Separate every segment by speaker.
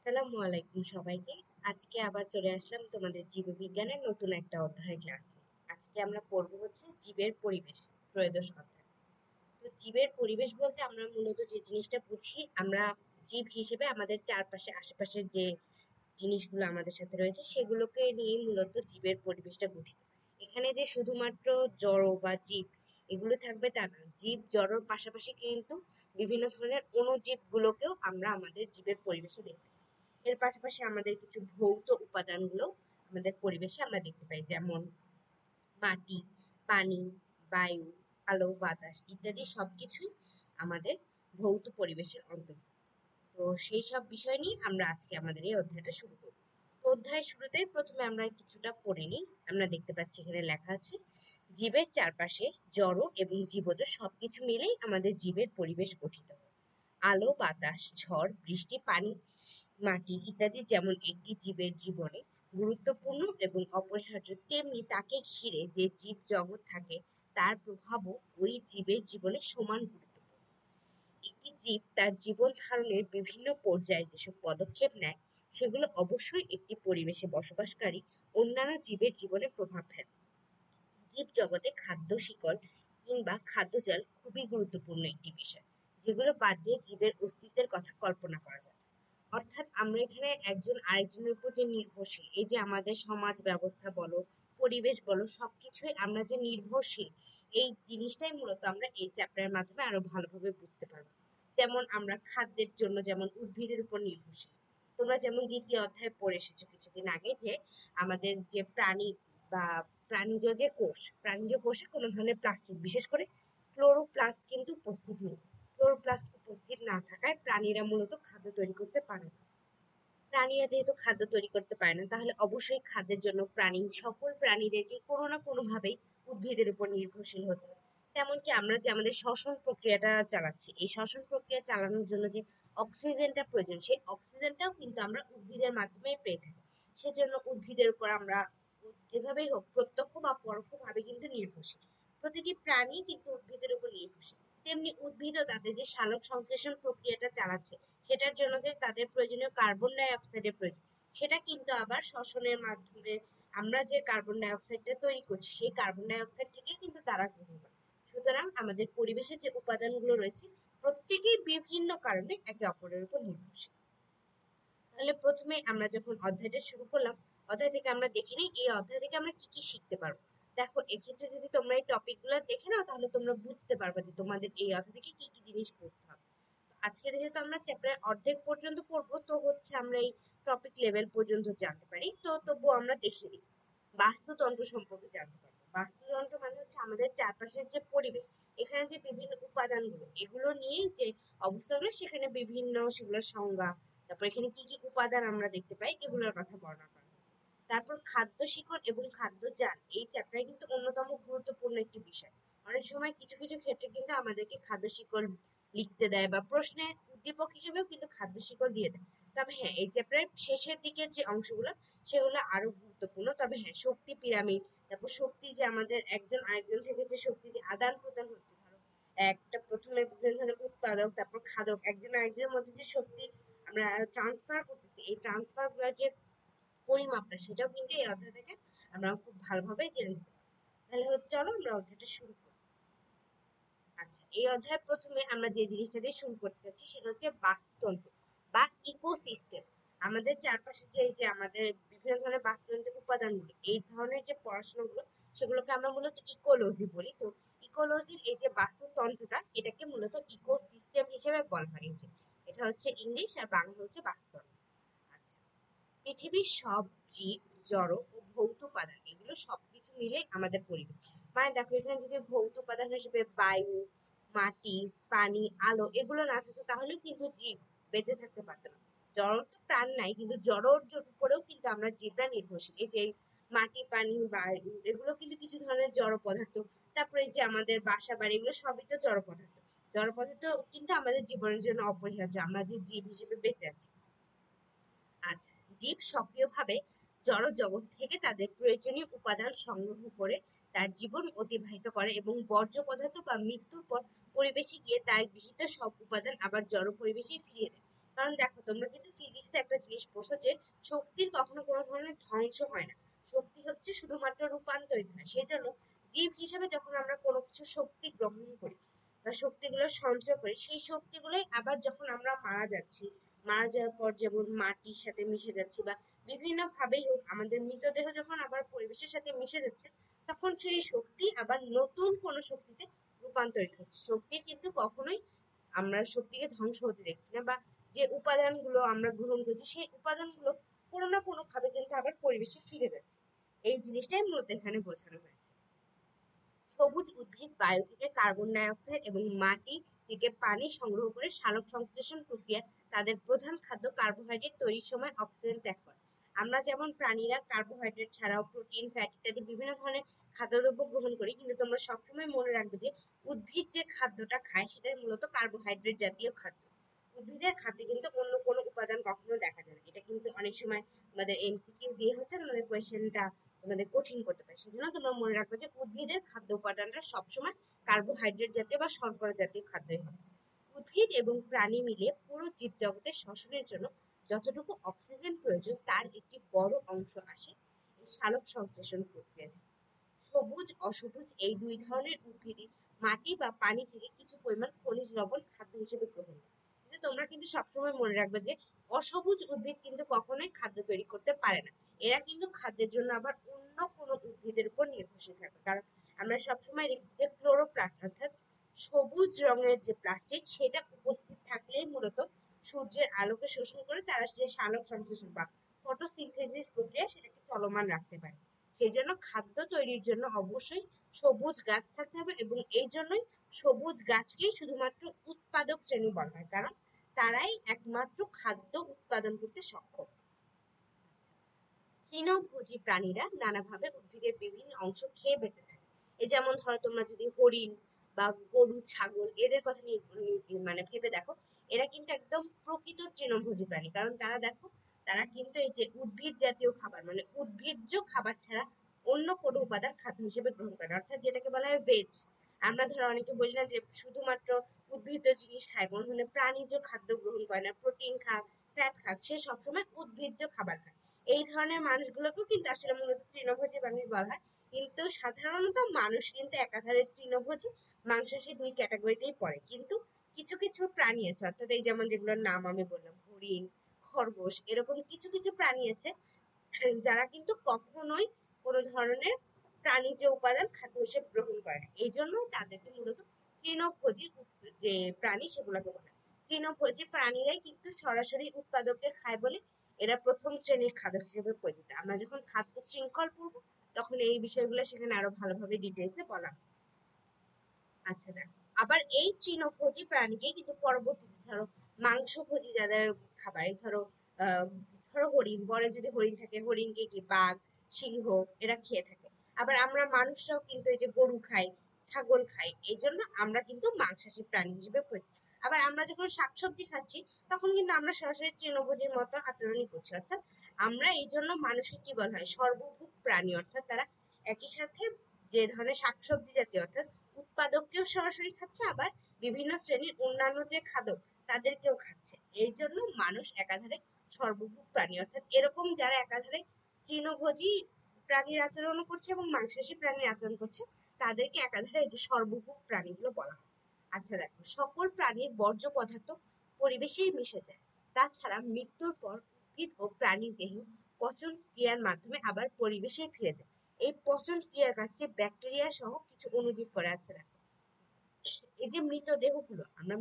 Speaker 1: আসসালামু আলাইকুম সবাইকে। আজকে আবার চলে আসলাম তোমাদের জীববিজ্ঞানের নতুন একটা অধ্যায় ক্লাস নিয়ে। আজকে আমরা পড়ব হচ্ছে জীবের পরিবেশ, ত্রয়োদশ অধ্যায়। তো জীবের পরিবেশ বলতে আমরা মূলত যে জিনিসটা বুঝি, আমরা জীব হিসেবে আমাদের চারপাশে আশেপাশের যে জিনিসগুলো আমাদের সাথে রয়েছে সেগুলোকে নিয়ে মূলত জীবের পরিবেশটা গঠিত। এখানে যে শুধুমাত্র জড় বা জীব এগুলো থাকবে তা না, জীব জড়র পাশাপাশি কিন্তু বিভিন্ন ধরনের অণুজীবগুলোকেও আমরা আমাদের জীবের পরিবেশে দেখতে পাই। এর পাশাপাশি আমাদের কিছু ভৌত উপাদানগুলো আমাদের পরিবেশে আমরা দেখতে পাই, যেমন মাটি, পানি, বায়ু, আলো, বাতাস ইত্যাদি সবকিছুই আমাদের ভৌত পরিবেশের অন্তর্ভুক্ত। তো সেই সব বিষয় নিয়ে আমরা আজকে আমাদের এই অধ্যায়টা শুরু করব। অধ্যায়ের শুরুতে প্রথমে আমরা কিছুটা পড়ে নিই। আমরা দেখতে পাচ্ছি এখানে লেখা আছে, জীবের চারপাশে জড় এবং জীবজ সবকিছু মিলেই আমাদের জীবের পরিবেশ গঠিত হয়। আলো, বাতাস, ঝড়, বৃষ্টি, পানি, মাটি ইত্যাদি যেমন একটি জীবের জীবনে গুরুত্বপূর্ণ এবং অপরিহার্য, তেমনি তাকে ঘিরে যে জীব জগৎ থাকে তার প্রভাবও ওই জীবের জীবনে সমান গুরুত্বপূর্ণ। একটি জীব তার জীবন ধারণের বিভিন্ন পর্যায়ে যেসব পদক্ষেপ নেয় সেগুলো অবশ্যই একটি পরিবেশে বসবাসকারী অন্যান্য জীবের জীবনে প্রভাব ফেলে। জীব জগতে খাদ্য শিকড় কিংবা খাদ্যজাল খুবই গুরুত্বপূর্ণ একটি বিষয়, যেগুলো বাদ দিয়ে জীবের অস্তিত্বের কথা কল্পনা করা যায়। অর্থাৎ আমরা এখানে একজন আরেকজনের উপর যে নির্ভরশীল, এই যে আমাদের সমাজ ব্যবস্থা বলো, পরিবেশ বলো, সবকিছুই আমরা যে নির্ভরশীল, এই জিনিসটাই মূলত আমরা এই চ্যাপ্টারের মাধ্যমে আরো ভালোভাবে বুঝতে পারবো। যেমন আমরা খাদ্যের জন্য যেমন উদ্ভিদের উপর নির্ভরশীল। তোমরা যেমন দ্বিতীয় অধ্যায়ে পড়ে এসেছো কিছুদিন আগে যে আমাদের যে প্রাণী বা প্রাণীজ কোষে কোনো ধরনের প্লাস্টিক, বিশেষ করে ক্লোরোপ্লাস্ট কিন্তু উপস্থিত নেই। ক্লোরোপ্লাস্ট উপস্থিত না থাকায় প্রাণীরা মূলত খাদ্য তৈরি করতে পারে না। প্রাণীরা যেহেতু খাদ্য তৈরি করতে পারে না, তাহলে অবশ্যই খাদ্যের জন্য সকল প্রাণীদেরকে কোনো না কোনো ভাবেই উদ্ভিদের উপর নির্ভরশীল হতে হয়। তেমনকি আমরা যে আমাদের শ্বসন প্রক্রিয়াটা চালাচ্ছি, এই শ্বসন প্রক্রিয়া চালানোর জন্য যে অক্সিজেনটা প্রয়োজন, সেই অক্সিজেনটাও কিন্তু আমরা উদ্ভিদের মাধ্যমে পেয়ে থাকি। সেজন্য উদ্ভিদের উপর আমরা যেভাবেই হোক প্রত্যক্ষ বা পরোক্ষভাবে কিন্তু নির্ভরশীল। প্রতিটি প্রাণী কিন্তু উদ্ভিদের উপর নির্ভরশীল। তেমনি উদ্ভিদও তাদের যে সালোক সংশ্লেষণ প্রক্রিয়াটা চালাচ্ছে, সেটার জন্য যে তাদের প্রয়োজনীয় কার্বন ডাই অক্সাইডের প্রয়োজন, সেটা কিন্তু আবার শ্বসনের মাধ্যমে আমরা যে কার্বন ডাই অক্সাইডটা তৈরি করছি, সেই কার্বন ডাই অক্সাইড থেকে কিন্তু তারা গ্রহণ করে। সুতরাং আমাদের পরিবেশে যে উপাদানগুলো রয়েছে প্রত্যেকেই বিভিন্ন কারণে একে অপরের উপর নির্ভরশীল। তাহলে প্রথমে আমরা যখন অধ্যায়টা শুরু করলাম, অধ্যায় থেকে আমরা দেখে নিই এই অধ্যায় থেকে আমরা কি কি শিখতে পারবো। দেখো, এক্ষেত্রে যদি তোমরা এই টপিক গুলো দেখে নাও তাহলে তোমরা বুঝতে পারবে যে তোমাদের এই অধ্যায় থেকে কি কি জিনিস পড়তে হবে। আজকে যেহেতু আমরা চ্যাপ্টারের অর্ধেক পর্যন্ত পড়বো, তো হচ্ছে আমরা এই টপিক লেভেল পর্যন্ত জানতে পারি, তো তবুও আমরা দেখে নিই। বাস্তুতন্ত্র সম্পর্কে জানতে পারবো। বাস্তুতন্ত্র মানে হচ্ছে আমাদের চারপাশের যে পরিবেশ, এখানে যে বিভিন্ন উপাদানগুলো, এগুলো নিয়ে যে অবস্থাগুলো, সেখানে বিভিন্ন সেগুলোর সংজ্ঞা, তারপর এখানে কি কি উপাদান আমরা দেখতে পাই এগুলোর কথা বর্ণনা করা হয়েছে। তারপর খাদ্য শিকড় এবং খাদ্য জাল এই চ্যাপ্টারে কিন্তু অন্যতম গুরুত্বপূর্ণ একটি বিষয়। অনেক সময় কিছু কিছু ক্ষেত্রে কিন্তু আমাদেরকে খাদ্য শিকড় লিখতে দেয় বা প্রশ্নে উদ্দীপক হিসেবেও কিন্তু খাদ্য শিকড় দিয়ে দেয়। তবে হ্যাঁ, এই চ্যাপ্টারের শেষের দিকের যে অংশগুলো সেগুলো আরো গুরুত্বপূর্ণ। তবে হ্যাঁ, শক্তি পিরামিড, তারপর শক্তি যে আমাদের একজন আরেকজন থেকে যে শক্তি যে আদান প্রদান হচ্ছে, ধরো একটা প্রথমে বিভিন্ন ধরনের উৎপাদক তারপর খাদক, একজন আরেকজনের মধ্যে যে শক্তি আমরা ট্রান্সফার করতেছি, এই ট্রান্সফার গুলোর যে পরিমাপটা, সেটাও কিন্তু এই অধ্যায় থেকে আমরা খুব ভালোভাবে জেনে নিতে পারবো। তাহলে চলো আমরা অধ্যায়টা শুরু করি। আচ্ছা, এই অধ্যায়ের প্রথমে আমরা যে জিনিসটা দিয়ে শুরু করতে চাচ্ছি সেটা হচ্ছে বাস্তুতন্ত্র বা ইকোসিস্টেম। আমাদের চারপাশে যে এই যে আমাদের বিভিন্ন ধরনের বাস্তুতন্ত্রের উপাদানগুলো, এই ধরনের যে পড়াশোনাগুলো, সেগুলোকে আমরা মূলত ইকোলজি বলি। তো ইকোলজির এই যে বাস্তুতন্ত্রটা, এটাকে মূলত ইকোসিস্টেম হিসেবে বলা হয়। এই যে এটা হচ্ছে ইংলিশ আর বাংলা হচ্ছে বাস্তুতন্ত্র। আচ্ছা, পৃথিবীর সব জীব, জড় ও ভৌত উপাদান এগুলো সবকিছু মিলে আমাদের পরিবেশ। মানে দেখো, এখানে যদি ভৌত উপাদান হিসেবে বায়ু, মাটি, পানি, আলো এগুলো না থাকতো তাহলেও কিন্তু জীব বেঁচে থাকতে পারতো না। জড় তো প্রাণ নাই, কিন্তু জড়র উপরেও কিন্তু আমরা জীবরা নির্ভরশীল। এই যে মাটি, পানি, বায়ু এগুলো কিন্তু কিছু ধরনের জড় পদার্থ। তারপরে এই যে আমাদের বাসা বাড়ি, এগুলো সবই তো জড় পদার্থ। জড় পদার্থ কিন্তু আমাদের জীবনের জন্য অপরিহার্য, আমরা যে জীব হিসেবে বেঁচে আছি। আচ্ছা, জীব সক্রিয়ভাবে জড় জগৎ থেকে তাদের প্রয়োজনীয় উপাদান সংগ্রহ করে তার জীবন অতিবাহিত করে এবং বর্জ্য পদার্থ বা মৃত্যুর পর পরিবেশে গিয়ে তার গৃহীত সব উপাদান আবার জড় পরিবেশে ফিরিয়ে দেয়। কারণ দেখো তোমরা কিন্তু ফিজিক্সে একটা জিনিস পড়ছো যে শক্তির কখনো কোনো ধরনের ধ্বংস হয় না, শক্তি হচ্ছে শুধুমাত্র রূপান্তরিত হয়। সেই জন্য জীব হিসেবে যখন আমরা কোনো কিছু শক্তি গ্রহণ করি বা শক্তিগুলো সঞ্চয় করি, সেই শক্তিগুলোই আবার যখন আমরা মারা যাচ্ছি, মারা যাওয়ার পর যেমন মাটির সাথে মিশে যাচ্ছি বা বিভিন্ন ভাবেই হোক আমাদের মৃতদেহ যখন আবার পরিবেশের সাথে মিশে যাচ্ছে, তখন সেই শক্তি আবার নতুন কোনো শক্তিতে রূপান্তরিত হচ্ছে। শক্তি কিন্তু কখনোই আমরা শক্তিকে ধ্বংস হতে দেখছি না, বা যে উপাদানগুলো আমরা গ্রহণ করছি সেই উপাদানগুলো কোনো না কোনো ভাবে কিন্তু আবার পরিবেশে ফিরে যাচ্ছে। এই জিনিসটাই মূলত এখানে বোঝানো হয়েছে। সবুজ উদ্ভিদ বায়ু থেকে কার্বন ডাই অক্সাইড এবং মাটি থেকে পানি সংগ্রহ করে সালোক সংশ্লেষণ প্রক্রিয়া তাদের প্রধান খাদ্য কার্বোহাইড্রেট তৈরির সময় অক্সিজেন ত্যাগ করে। আমরা যেমন প্রাণীরা কার্বোহাইড্রেট ছাড়াও প্রোটিন, ফ্যাট ইত্যাদি বিভিন্ন ধরনের খাদ্যদ্রব্য গ্রহণ করি, কিন্তু তোমরা সবসময় মনে রাখবে যে উদ্ভিদ যে খাদ্যটা খায় সেটা মূলত কার্বোহাইড্রেট জাতীয় খাদ্য। উদ্ভিদের খাদ্যে কিন্তু অন্য কোনো উপাদান কখনো দেখা যায় না। এটা কিন্তু অনেক সময় আমাদের এমসিকিউ দিয়ে হচ্ছে আমাদের কোয়েশ্চেনটা তোমাদের কঠিন করতে পারে। সেজন্য তোমরা মনে রাখবে যে উদ্ভিদের খাদ্য উপাদানটা সবসময় কার্বোহাইড্রেট জাতীয় বা শর্করা জাতীয় খাদ্যই হবে। উদ্ভিদ এবং প্রাণী মিলে পুরো জীবজগতের শ্বসনের জন্য যতটুকু অক্সিজেন প্রয়োজন তার একটি বড় অংশ আসে এই সালোক সংশ্লেষণ প্রক্রিয়া থেকে। সবুজ অসবুজ এই দুই ধরনের উদ্ভিদই মাটি বা পানি থেকে কিছু পরিমাণ খনিজ লবণ খাদ্য হিসেবে গ্রহণ করে। কিন্তু তোমরা কিন্তু সবসময় মনে রাখবে যে অসবুজ উদ্ভিদ কিন্তু কখনোই খাদ্য তৈরি করতে পারে না। এরা কিন্তু খাদ্যের জন্য আবার অন্য কোনো উদ্ভিদের উপর নির্ভরশীল থাকে। কারণ আমরা সবসময় দেখছি যে ক্লোরোপ্লাস্ট অর্থাৎ সবুজ রঙের যে প্লাস্টিক সেটা উপস্থিত থাকলেই মূলত সূর্যের আলোকে শোষণ করে তারা যে সালোক সংশ্লেষণ বা ফটোসিনথেসিস প্রক্রিয়া সেটাকে চলমান রাখতে পারে। সেই জন্য খাদ্য তৈরির জন্য অবশ্যই সবুজ গাছ থাকতে হবে, এবং এই জন্যই সবুজ গাছকেই শুধুমাত্র উৎপাদক শ্রেণী বলা হয়, কারণ তারাই একমাত্র খাদ্য উৎপাদন করতে সক্ষম। তৃণভোজী প্রাণীরা নানাভাবে উদ্ভিদের বিভিন্ন অংশ খেয়ে বেঁচে থাকে। এই যেমন ধরো তোমরা যদি হরিণ বা গরু, ছাগল এদের কথা মানে ভেবে দেখো, এরা কিন্তু একদম প্রকৃত তৃণভোজী প্রাণী। কারণ তারা দেখো, তারা কিন্তু এই যে উদ্ভিদ জাতীয় খাবার মানে উদ্ভিজ্জ খাবার ছাড়া অন্য কোনো উপাদান খাদ্য হিসেবে গ্রহণ করে না। অর্থাৎ যেটাকে বলা হয় ভেজ। আমরা ধরো অনেকে বলি না যে শুধুমাত্র উদ্ভিজ্জ জিনিস খায়, কোনো ধরনের প্রাণীজ খাদ্য গ্রহণ করে না, প্রোটিন খাক, ফ্যাট খাক, সে সবসময় উদ্ভিজ্জ খাবার খায়। এই ধরনের মানুষগুলোকেও কিন্তু আসলে মূলত তৃণভোজী মানুষ বলা হয়। কিন্তু সাধারণত মানুষ কিন্তু একাধারে তৃণভোজী, মাংসাশী দুই ক্যাটাগরিতেই পড়ে। কিন্তু কিছু কিছু প্রাণী আছে, অর্থাৎ এই যেমন যেগুলোর নাম আমি বললাম হরিণ, খরগোশ, এরকম কিছু কিছু প্রাণী আছে যারা কিন্তু কখনোই কোনো ধরনের প্রাণীজ উপাদান খাদ্য হিসেবে গ্রহণ করে না। এই জন্য তাদেরকে মূলত তৃণভোজী যে প্রাণী সেগুলোকে বলে। তৃণভোজী প্রাণীরাই কিন্তু সরাসরি উৎপাদককে খায় বলে এরা প্রথম শ্রেণীর খাদ্য হিসেবে পরিচিত। আমরা যখন খাদ্য শৃঙ্খল পড়বো তখন এই বিষয়গুলো সেখানে আরো ভালোভাবে ডিটেলসে বলা হবে। আচ্ছা দেখো, আবার এই তৃণভোজী প্রাণীকে কিন্তু পরবর্তীতে ধরো মাংসভোজী যাদের খাবার, এই ধরো ধরো হরিণ, বনে যদি হরিণ থাকে হরিণকে কি বাঘ, সিংহ এরা খেয়ে থাকে। আবার আমরা মানুষরাও কিন্তু এই যে গরু খাই, ছাগল খাই, এই জন্য আমরা কিন্তু মাংসাশী প্রাণী হিসেবে পরিচিত। আবার আমরা যখন শাকসবজি খাচ্ছি তখন কিন্তু আমরা সরাসরি তৃণভোজীর মতো আচরণই করছি। অর্থাৎ আমরা এই জন্য মানুষকে কি বলা হয়, সর্বভুক প্রাণী। অর্থাৎ তারা একই সাথে যে ধরনের শাকসবজি জাতীয় অর্থাৎ উৎপাদককেও সরাসরি খাচ্ছে, আবার বিভিন্ন শ্রেণীর অন্যান্য যে খাদক তাদেরকেও খাচ্ছে। এই জন্য মানুষ একাধারে সর্বভুক প্রাণী। অর্থাৎ এরকম যারা একাধারে তৃণভোজী প্রাণীর আচরণও করছে এবং মাংসাশী প্রাণীর আচরণ করছে, তাদেরকে একাধারে এই যে সর্বভুক প্রাণীগুলো বলা হয়। আচ্ছা দেখো, সকল প্রাণীর বর্জ্য পদার্থ পরিবেশেই মিশে যায়। তাছাড়া মৃত্যুর পর উদ্ভিদ ও প্রাণীর দেহ পচন ক্রিয়ার মাধ্যমে আবার পরিবেশে ফিরে যায়। এই পচন ক্রিয়ার কাজটি ব্যাকটেরিয়া সহ কিছু অণুজীব করে আছে। দেখো, এই যে মৃতদেহগুলো, আমরা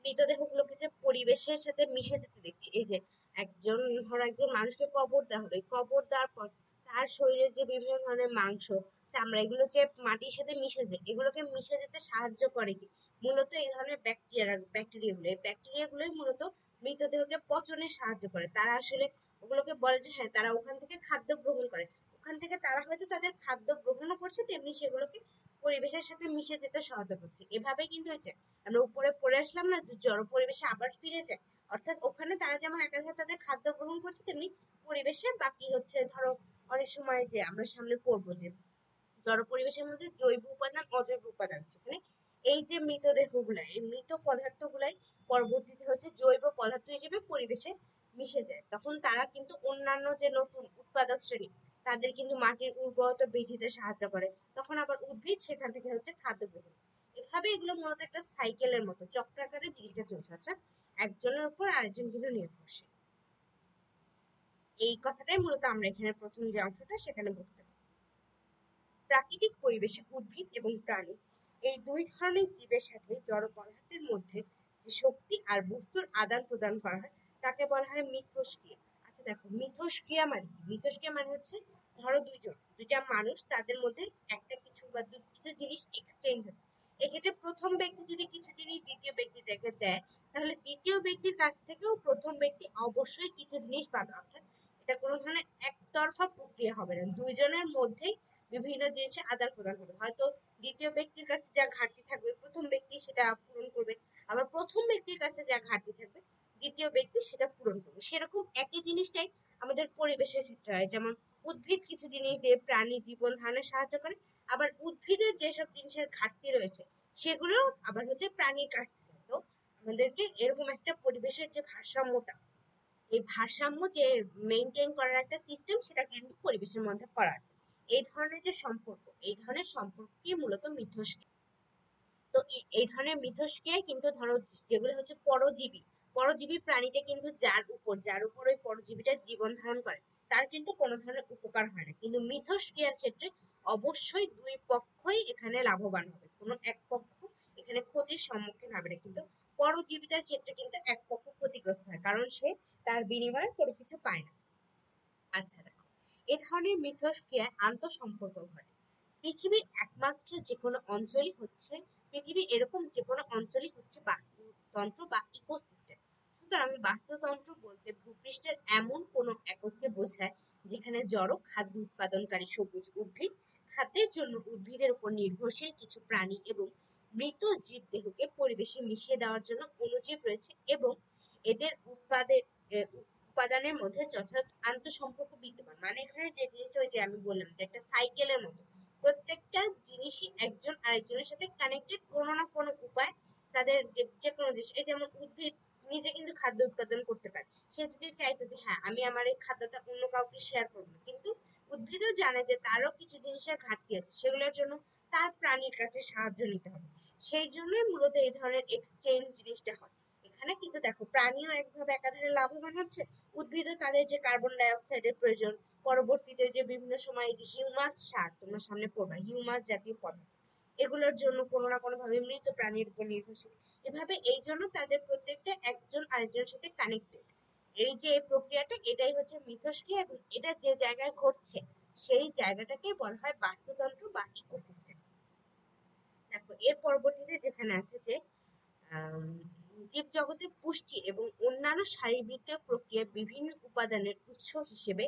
Speaker 1: মৃতদেহগুলোকে যে পরিবেশের সাথে মিশে যেতে দেখছি, এই যে একজন ধরো একজন মানুষকে কবর দেওয়া হলো, এই কবর দেওয়ার পর তার শরীরের যে বিভিন্ন ধরনের মাংস, চামড়া, এগুলো যে মাটির সাথে মিশে যায়, এগুলোকে মিশে যেতে সাহায্য করে কি মূলত এই ধরনের ব্যাকটেরিয়াগুলো। এই ব্যাকটেরিয়াগুলোই মূলত মৃতদেহকে পচনে সাহায্য করে। তারা আসলে ওগুলোকে বলে যে হ্যাঁ তারা ওখান থেকে খাদ্য গ্রহণ করে, ওখান থেকে তারা হয়তো তাদের খাদ্য গ্রহণও করছে, তেমনি সেগুলোকে পরিবেশের সাথে মিশে যেতে সহায়তা করছে। এভাবেই কিন্তু হয়েছে আমরা উপরে পড়ে আসলাম না যে জড় পরিবেশে আবার ফিরে যায়। অর্থাৎ ওখানে তারা যেমন একাধারে তাদের খাদ্য গ্রহণ করছে, তেমনি পরিবেশে বাকি হচ্ছে ধরো অনেক সময় যে আমরা সামনে পড়বো যে জড় পরিবেশের মধ্যে জৈব উপাদান, অজৈব উপাদান আছে। মানে এই যে মৃতদেহগুলা, এই মৃত পদার্থগুলাই পরবর্তীতে হচ্ছে জৈব পদার্থ হিসেবে পরিবেশে মিশে যায়, তখন তারা কিন্তু অন্যান্য যে নতুন উৎপাদক শ্রেণী তাদের কিন্তু মাটির উর্বরতা বৃদ্ধিতে সাহায্য করে, তখন আবার উদ্ভিদ সেখান থেকে হচ্ছে খাদ্য গ্রহণ। এভাবে এগুলো মূলত একটা সাইকেলের মতো চক্রাকারে জিনিসটা চলছে, অর্থাৎ একজনের উপর আরেকজন কিন্তু নির্ভরশীল। এই কথাটাই মূলত আমরা এখানে প্রথম যে অংশটা সেখানে বুঝতে পারি। প্রাকৃতিক পরিবেশে উদ্ভিদ এবং প্রাণী এই দুই ধরনের জীবের সাথে জড় পদার্থের মধ্যে যে শক্তি আর বস্তুর আদান প্রদান করা হয় তাকে বলা হয় মিথস্ক্রিয়া। আচ্ছা দেখো, মিথস্ক্রিয়া মানে কি? মিথস্ক্রিয়া মানে হচ্ছে ধরো দুইটা মানুষ, তাদের মধ্যে একটা কিছু বা কিছু জিনিস এক্সচেঞ্জ হচ্ছে। এক্ষেত্রে প্রথম ব্যক্তি যদি কিছু জিনিস দ্বিতীয় ব্যক্তি দেখে দেয়, তাহলে দ্বিতীয় ব্যক্তির কাছ থেকেও প্রথম ব্যক্তি অবশ্যই কিছু জিনিস পাবে, অর্থাৎ এটা কোনো ধরনের একতরফা প্রক্রিয়া হবে না, দুইজনের মধ্যেই বিভিন্ন জিনিসের আদান প্রদান হবে। হয়তো দ্বিতীয় ব্যক্তির কাছে যা ঘাটতি থাকবে প্রথম ব্যক্তি সেটা পূরণ করবে, আবার প্রথম ব্যক্তির কাছে যা ঘাটতি থাকবে দ্বিতীয় ব্যক্তি সেটা পূরণ করবে। সেরকম একই জিনিসটাই আমাদের পরিবেশের ক্ষেত্রে হয়, যেমন উদ্ভিদ কিছু জিনিস দিয়ে প্রাণী জীবন ধারণে সাহায্য করে, আবার উদ্ভিদের যেসব জিনিসের ঘাটতি রয়েছে সেগুলো আবার হচ্ছে প্রাণীর কাছ থেকে। তো আমাদেরকে এরকম একটা পরিবেশের যে ভারসাম্যটা, এই ভারসাম্য যে মেনটেন করার একটা সিস্টেম সেটা কিন্তু পরিবেশের মধ্যে করা আছে। এই ধরনের যে সম্পর্ক, এই ধরনের সম্পর্কই মূলত মিথস্ক্রিয়া। তো এই ধরনের মিথস্ক্রিয়ায় কিন্তু ধরো যেগুলো হচ্ছে পরজীবী, পরজীবী প্রাণীতে কিন্তু যার উপর ওই পরজীবীটা জীবন ধারণ করে তার কিন্তু কোনো ধরনের উপকার হয় না, কিন্তু মিথস্ক্রিয়ার ক্ষেত্রে অবশ্যই দুই পক্ষই এখানে লাভবান হবে, কোনো এক পক্ষ এখানে ক্ষতির সম্মুখীন হবে না। কিন্তু পরজীবিতার ক্ষেত্রে কিন্তু এক পক্ষ ক্ষতিগ্রস্ত হয়, কারণ সে তার বিনিময়ে কোনো কিছু পায় না। আচ্ছা দেখো, এ ধরনের মিথস্ক্রিয়ায় আন্তঃসম্পর্ক ঘটে। পৃথিবীর একমাত্র যে কোনো অঞ্চলই হচ্ছে পৃথিবীর এরকম যে কোনো অঞ্চলই হচ্ছে বাস্তুতন্ত্র বা ইকোসিস্টেম। সুতরাং বাস্তুতন্ত্র বলতে ভূপৃষ্ঠের এমন কোনো একককে বোঝায় যেখানে জড় খাদ্য উৎপাদনকারী সবুজ উদ্ভিদ, খাদ্যের জন্য উদ্ভিদের উপর নির্ভরশীল কিছু প্রাণী এবং মৃত জীবদেহকে পরিবেশে মিশিয়ে দেওয়ার জন্য অণুজীব রয়েছে, এবং এদের উপাদানের মধ্যে যথাযথ আন্তঃসম্পর্ক বিদ্যমান। মানে এখানে যে জিনিসটা ওই যে আমি বললাম যে একটা সাইকেলের মতো, প্রত্যেকটা জিনিসই একজন আরেকজনের সাথে কানেক্টেড কোনো না কোনো উপায়। তাদের যে কোনো জিনিস, এই যেমন উদ্ভিদ নিজে কিন্তু খাদ্য উৎপাদন করতে পারে, সে যদি চাইতো যে হ্যাঁ আমি আমার এই খাদ্যটা অন্য কাউকে শেয়ার করবো, কিন্তু উদ্ভিদও জানে যে তারও কিছু জিনিসের ঘাটতি আছে, সেগুলোর জন্য তার প্রাণীর কাছে সাহায্য নিতে হবে। সেই জন্যই মূলত এই ধরনের এক্সচেঞ্জ জিনিসটা হয়। এখানে কিন্তু দেখো প্রাণীও একভাবে একাধারে লাভবান হচ্ছে, উদ্ভিদও তাদের যে কার্বন ডাই অক্সাইডের প্রয়োজন, পরবর্তীতে যে বিভিন্ন সময় যে হিউমাস সার তোমরা সামনে পড়বা, হিউমাস জাতীয় পদার্থ, এগুলোর জন্য কোনো না কোনো ভাবে মৃত প্রাণীর উপর নির্ভরশীল। এভাবে এই জন্য তাদের প্রত্যেকটা একজন আরেকজনের সাথে কানেক্টেড। এই যে প্রক্রিয়াটা, এটাই হচ্ছে মিথস্ক্রিয়া, এবং এটা যে জায়গায় ঘটছে সেই জায়গাটাকে বলা হয় বাস্তুতন্ত্র বা ইকোসিস্টেম। দেখো এর পরবর্তীতে যেখানে আছে যে জীবজগতের পুষ্টি এবং অন্যান্য শারীরবৃত্তীয় প্রক্রিয়ার বিভিন্ন উপাদানের উৎস হিসেবে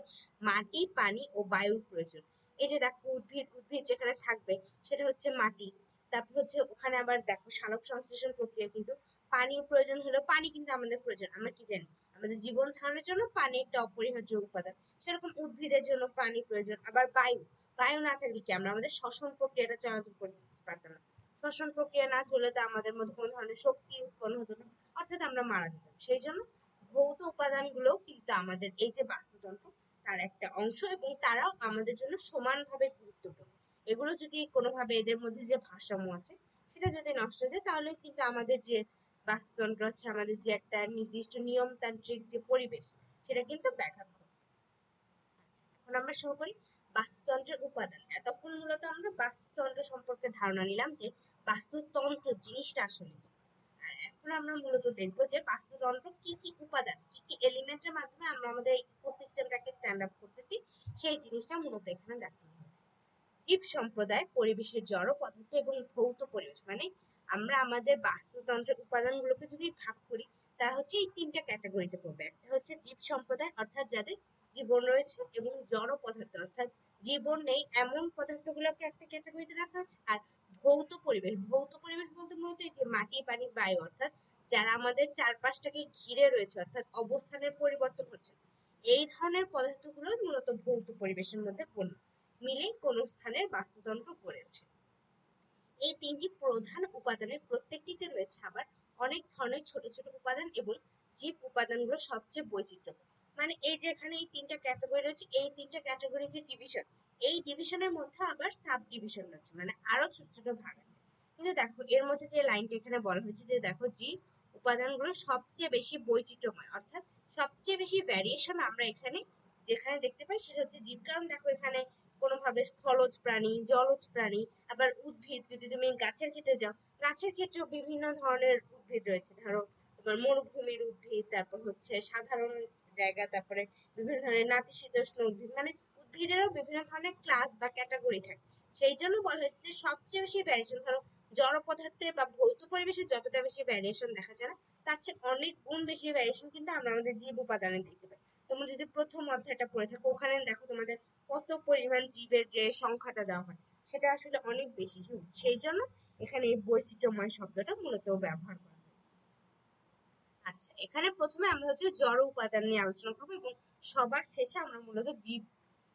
Speaker 1: মাটি, পানি ও বায়ুর প্রয়োজন। এই যে দেখো উদ্ভিদ যেখানে থাকবে সেটা হচ্ছে মাটি, তারপর হচ্ছে ওখানে আবার দেখো সালোক সংশ্লেষণ প্রক্রিয়া, কিন্তু পানির প্রয়োজন হলো, পানি কিন্তু আমাদের প্রয়োজন, আমরা কি জানি আমাদের জীবন ধারণের জন্য পানি একটা অপরিহার্য উপাদান, সেরকম উদ্ভিদের জন্য পানি প্রয়োজন। আবার বায়ু, বায়ু না থাকলে কি আমরা আমাদের শ্বসন প্রক্রিয়াটা চালাতে পারতাম না, শ্বসন প্রক্রিয়া না চলে তো আমাদের মধ্যে কোনো ধরনের শক্তি উৎপন্ন হতো না, অর্থাৎ আমরা মারা যেতাম। সেই জন্য ভৌত উপাদানগুলো কিন্তু আমাদের এই যে বাস্তুতন্ত্র তার একটা অংশ, এবং তারাও আমাদের জন্য সমানভাবে গুরুত্বপূর্ণ। এগুলো যদি কোনোভাবে এদের মধ্যে যে ভারসাম্য আছে সেটা যদি নষ্ট হয়ে যায়, তাহলে কিন্তু আমাদের যে বাস্তুতন্ত্র আছে, আমাদের যে একটা নির্দিষ্ট নিয়মতান্ত্রিক যে পরিবেশ সেটা কিন্তু ব্যাঘাত ঘটে। এখন আমরা শুরু করি বাস্তুতন্ত্রের উপাদান। এতক্ষণ মূলত আমরা বাস্তুতন্ত্র সম্পর্কে ধারণা নিলাম যে বাস্তুতন্ত্র জিনিসটা আসলে কি। আর এখন আমরা মূলত দেখবো যে বাস্তুতন্ত্র কি কি উপাদান, কি কি এলিমেন্টের মাধ্যমে আমরা আমাদের ইকোসিস্টেমটাকে স্ট্যান্ড আপ করতেছি, সেই জিনিসটা মূলত এখানে দেখানো হয়েছে। জীব সম্প্রদায় পরিবেশের জড় পদার্থ এবং ভৌত পরিবেশ, মানে আমরা আমাদের বাস্তুতন্ত্রের উপাদানগুলোকে যদি ভাগ করি তারা হচ্ছে এই তিনটা ক্যাটাগরিতে পড়বে। একটা হচ্ছে জীব সম্প্রদায়, অর্থাৎ যাদের জীবন রয়েছে, এবং জড় পদার্থ অর্থাৎ জীবন নেই এমন পদার্থগুলোকে একটা ক্যাটাগরিতে রাখা আছে। আর ভৌত পরিবেশ, ভৌত পরিবেশ বলতে মূলত এই যে মাটি, পানি, বায়ু, অর্থাৎ যারা আমাদের চারপাশটাকে ঘিরে রয়েছে, অর্থাৎ অবস্থানের পরিবর্তন হচ্ছে, এই ধরনের পদার্থগুলো মূলত ভৌত পরিবেশের মধ্যে গণ্য, মিলেই কোন স্থানের বাস্তুতন্ত্র গড়ে ওঠে। এই তিনটি প্রধান উপাদানের প্রত্যেকটিতে রয়েছে আবার অনেক ধরনের ছোট ছোট উপাদান এবং জীব উপাদানগুলো সবচেয়ে বৈচিত্র্যময়। মানে এই যে এখানে এই তিনটা ক্যাটাগরি রয়েছে, এই তিনটা ক্যাটাগরি যে ডিভিশন, এই ডিভিশনের মধ্যে আবার সাব ডিভিশন রয়েছে, মানে আরো ছোট ছোট ভাগ আছে। কিন্তু দেখো এর মধ্যে যে লাইনটা এখানে বলা হয়েছে যে দেখো জীব উপাদানগুলো সবচেয়ে বেশি বৈচিত্র্যময়, অর্থাৎ সবচেয়ে বেশি ভ্যারিয়েশন আমরা এখানে যেখানে দেখতে পাই সেটা হচ্ছে জীব। কারণ দেখো এখানে কোনোভাবে স্থলজ প্রাণী, জলজ প্রাণী, আবার উদ্ভিদ, যদি তুমি গাছের ক্ষেত্রে যাও, গাছের ক্ষেত্রেও বিভিন্ন ধরনের উদ্ভিদ রয়েছে। ধরো তোমার মরুভূমির উদ্ভিদ, তারপর হচ্ছে সাধারণ জায়গা, তারপরে বিভিন্ন ধরনের নাতিশীতোষ্ণ উদ্ভিদ, মানে উদ্ভিদেরও বিভিন্ন ধরনের ক্লাস বা ক্যাটাগরি থাকে। সেই জন্য বলা হয়েছে যে সবচেয়ে বেশি ভ্যারিয়েশন, ধরো জড় পদার্থে বা ভৌত পরিবেশে যতটা বেশি ভ্যারিয়েশন দেখা যায় না, তার চেয়ে অনেক গুণ বেশি ভ্যারিয়েশন কিন্তু আমরা আমাদের জীব উপাদানে দেখতে পাই। তোমরা যদি প্রথম অধ্যায়টা পড়ে থাকো, ওখানে দেখো তোমাদের কত পরিমাণ জীবের যে সংখ্যাটা দেওয়া হয়, সেটা আসলে অনেক বেশি। সেই জন্য এখানে এই বৈচিত্র্যময় শব্দটা মূলত ব্যবহার করা হয়। আচ্ছা, এখানে প্রথমে আমরা হচ্ছে জড় উপাদান নিয়ে আলোচনা করবো এবং সবার শেষে আমরা মূলত জীব,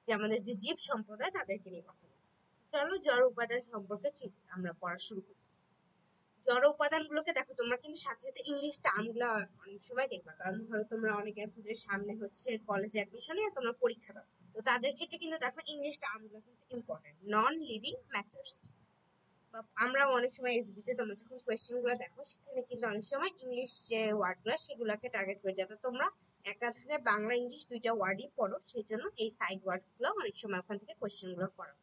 Speaker 1: যে আমাদের যে জীব সম্প্রদায় তাদেরকে নিয়ে কথা বলবো। চলো জড় উপাদান সম্পর্কে আমরা পড়া শুরু করি। জড় উপাদানগুলোকে দেখো তোমরা কিন্তু সাথে সাথে ইংলিশ টার্মগুলো অনেক সময় দেখবা, কারণ ধরো তোমরা অনেকে আছো যে সামনে হচ্ছে কলেজ অ্যাডমিশনে তোমরা পরীক্ষা দাও, তো তাদের ক্ষেত্রে কিন্তু দেখো ইংলিশ টার্মগুলো কিন্তু ইম্পর্টেন্ট। নন লিভিং ম্যাটার্স, বা আমরা অনেক সময় এসবিতে তোমরা যখন কোয়েশ্চেন গুলো দেখো, সেখানে কিন্তু অনেক সময় ইংলিশ যে ওয়ার্ড গুলো সেগুলোকে টার্গেট করে, যাতে তোমরা একাধারে বাংলা ইংলিশ দুইটা ওয়ার্ডই পড়ো, সেই জন্য এই সাইড ওয়ার্ডস গুলো অনেক সময় ওখান থেকে কোয়েশ্চেন গুলো পড়ো।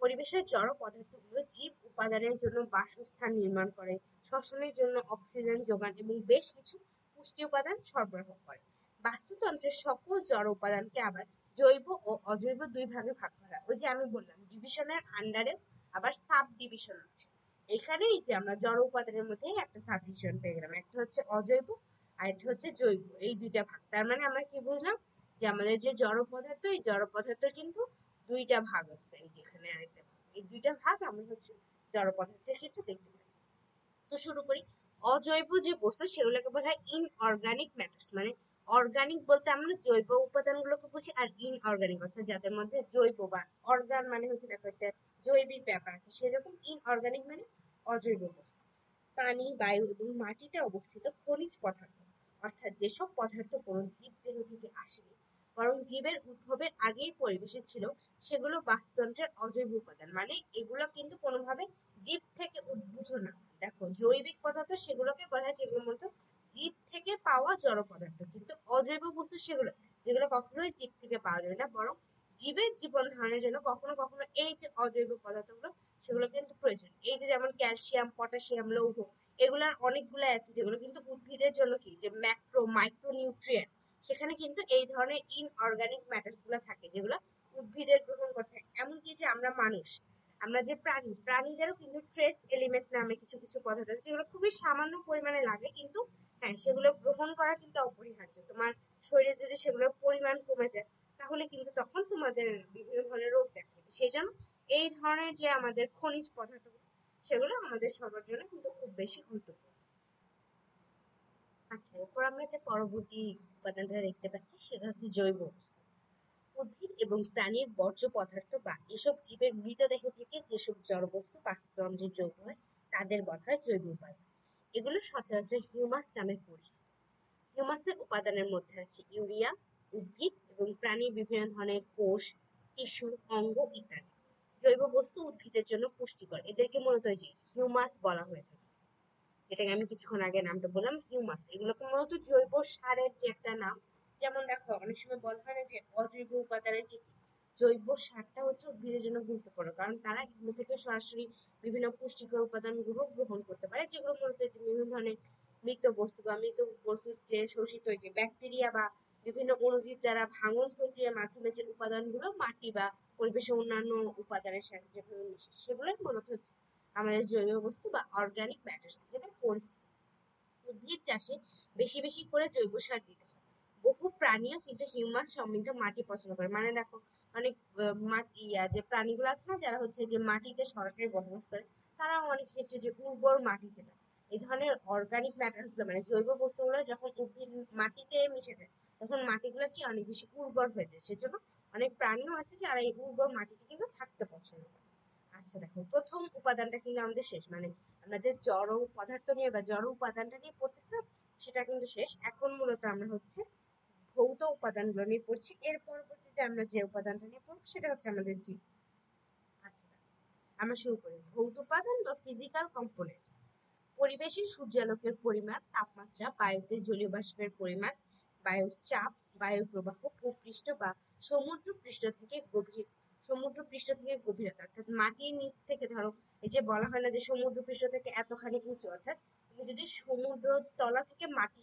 Speaker 1: পরিবেশের জড় পদার্থগুলো জীব উপাদানের জন্য বাসস্থান নির্মাণ করে, শ্বসনের জন্য অক্সিজেন যোগান এবং বেশ কিছু পুষ্টি উপাদান সরবরাহ করে। বাস্তুতন্ত্রের সকল জড় উপাদানকে আবার জৈব ও অজৈব দুই ভাগে ভাগ করা। ওই যে আমি বললাম ডিভিশনের আন্ডারে আবার সাব ডিভিশন আছে। এখানে এই যে আমরা জড় উপাদানের মধ্যে একটা সাব ডিভিশন পেয়ে গেলাম, একটা হচ্ছে অজৈব আর একটা হচ্ছে জৈব, এই দুইটা ভাগ। তার মানে আমরা কি বুঝলাম, যে আমাদের যে জড় পদার্থ, এই জড় পদার্থের কিন্তু দুইটা ভাগ আছে। এই যে এখানে আরেকটা ভাগ, এই দুইটা ভাগ আমরা হচ্ছে জড় পদার্থের ক্ষেত্রে দেখতে পাই। তো শুরু করি। অজৈব যে বস্তু সেগুলোকে বলা হয় ইনঅর্গানিক ম্যাটার্স, মানে অর্গানিক বলতে আমরা জৈব উপাদানগুলোকে বুঝি, আর ইনঅর্গানিক অর্থাৎ যাদের মধ্যে জৈব বা অর্গান মানে হচ্ছে দেখো একটা জৈবিক ব্যাপার আছে, সেরকম ইনঅর্গানিক মানে অজৈব বস্তু। পানি, বায়ু এবং মাটিতে অবস্থিত খনিজ পদার্থ, অর্থাৎ যেসব পদার্থ কোনো জীব দেহ থেকে আসেনি, বরং জীবের উদ্ভবের আগেই পরিবেশে ছিল, সেগুলো বাস্তুতন্ত্রের অজৈব উপাদান। মানে এগুলো কিন্তু কোনোভাবে জীব থেকে উদ্ভূত না। দেখো জৈবিক পদার্থ সেগুলোকে বলা হয় যেগুলো মূলত জীব থেকে পাওয়া জড় পদার্থ, কিন্তু অজৈব বস্তু সেগুলো যেগুলো কখনোই জীব থেকে পাওয়া যাবে না, বরং জীবের জীবন ধারণের জন্য কখনো কখনো এই যে অজৈব পদার্থগুলো সেগুলো কিন্তু প্রয়োজন। এই যে যেমন ক্যালসিয়াম, পটাশিয়াম, লৌহ, এগুলার অনেকগুলো আছে যেগুলো কিন্তু উদ্ভিদের জন্য কি যে ম্যাক্রো মাইক্রো নিউট্রিয়েন্ট, সেখানে কিন্তু এই ধরনের ইনঅর্গানিক ম্যাটার্স গুলো থাকে যেগুলো উদ্ভিদের গ্রহণ করতে হয়। এমনকি যে আমরা মানুষ, আমরা যে প্রাণী, প্রাণীদেরও কিন্তু ট্রেস এলিমেন্ট নামে কিছু কিছু পদার্থ আছে যেগুলো খুবই সামান্য পরিমাণে লাগে, কিন্তু হ্যাঁ সেগুলো গ্রহণ করা কিন্তু অপরিহার্য। তোমার শরীরে যদি সেগুলোর পরিমাণ কমে যায়, তাহলে কিন্তু তখন তোমাদের বিভিন্ন ধরনের রোগ দেখা দেবে। সেই জন্য এই ধরনের যে আমাদের খনিজ পদার্থ, সেগুলো আমাদের সবার জন্য কিন্তু খুব বেশি গুরুত্বপূর্ণ। আচ্ছা, এরপর আমরা যে পরবর্তী উপাদানটা দেখতে পাচ্ছি সেটা হচ্ছে জৈব বস্তু। উদ্ভিদ এবং প্রাণীর বর্জ্য পদার্থ বা এসব জীবের মৃতদেহ থেকে যেসব জড়বস্তু বাস্তুতন্ত্রে যোগ হয়, তাদের বলা হয় জৈব উপাদান। এগুলো সচরাচর হিউমাস নামে পরিচিত। হিউমাসের উপাদানের মধ্যে আছে ইউরিয়া, উদ্ভিদ এবং প্রাণীর বিভিন্ন ধরনের কোষ, টিস্যু, অঙ্গ ইত্যাদি। জৈব বস্তু উদ্ভিদের জন্য পুষ্টিকর, এদেরকে মূলত যে হিউমাস বলা হয়ে থাকে। যেটাকে আমি কিছুক্ষণ আগে নামটা বললাম হিউমাস, এগুলোকে মূলত জৈব সারের যে একটা নাম। যেমন দেখো অনেক সময় বলা হয় না যে অজৈব উপাদানের যে জৈব সারটা হচ্ছে উদ্ভিদের জন্য গুরুত্বপূর্ণ, কারণ তারা এগুলো থেকে সরাসরি বিভিন্ন পুষ্টিকর উপাদানগুলো গ্রহণ করতে পারে, যেগুলো মূলত বিভিন্ন ধরনের মৃত বস্তু বা মৃত বস্তুর যে শোষিত যে ব্যাকটেরিয়া বা বিভিন্ন অণুজীব দ্বারা ভাঙন প্রক্রিয়ার মাধ্যমে যে উপাদানগুলো মাটি বা পরিবেশের অন্যান্য উপাদানের সাথে যেভাবে মিশে, সেগুলোই মূলত হচ্ছে আমাদের জৈব বস্তু বা অর্গানিক ম্যাটার হিসেবে পরিচিত। উদ্ভিদ চাষে বেশি বেশি করে জৈব সার দিতে হয়। বহু প্রাণীও কিন্তু হিউমাস সমৃদ্ধ মাটি পছন্দ করে। মানে দেখো অনেক মাটি যে প্রাণীগুলো আছে না, যারা হচ্ছে যে মাটিতে সরাসরি বসবাস করে, তারা অনেক ক্ষেত্রে যে উর্বর মাটি, যেটা এই ধরনের অর্গানিক ম্যাটার গুলো মানে জৈব বস্তুগুলো যখন উদ্ভিদ মাটিতে মিশে যায়, তখন মাটিগুলো কি অনেক বেশি উর্বর হয়ে যায়। সেজন্য অনেক প্রাণীও আছে যারা এই উর্বর মাটিতে কিন্তু থাকতে পছন্দ করে। আচ্ছা দেখো, প্রথম উপাদানটা কিন্তু আমাদের শেষ, মানে আমরা যে জড় পদার্থ নিয়ে বা জড় উপাদানটা নিয়ে পড়তেছিলাম সেটা কিন্তু শেষ। এখন মূলত আমরা হচ্ছে ভৌত উপাদানগুলো নিয়ে পড়ছি। এর পরবর্তীতে আমরা যে উপাদানটা নিয়ে পড়বো সেটা হচ্ছে আমাদের জীব। আচ্ছা, আমরা শুরু করি। ভৌত উপাদান বা ফিজিক্যাল কম্পোনেন্টস। পরিবেশের সূর্যালোকের পরিমাণ, তাপমাত্রা, বায়ুতে জলীয় বাষ্পের পরিমাণ, বায়ুর চাপ, বায়ু প্রবাহ, ভূপৃষ্ঠ বা সমুদ্র পৃষ্ঠ থেকে গভীরতা, অর্থাৎ মাটির নিচ থেকে, ধরো এই যে বলা হয় না যে সমুদ্র পৃষ্ঠ থেকে এতখানি উঁচু, অর্থাৎ তুমি যদি সমুদ্র তলা থেকে মাটি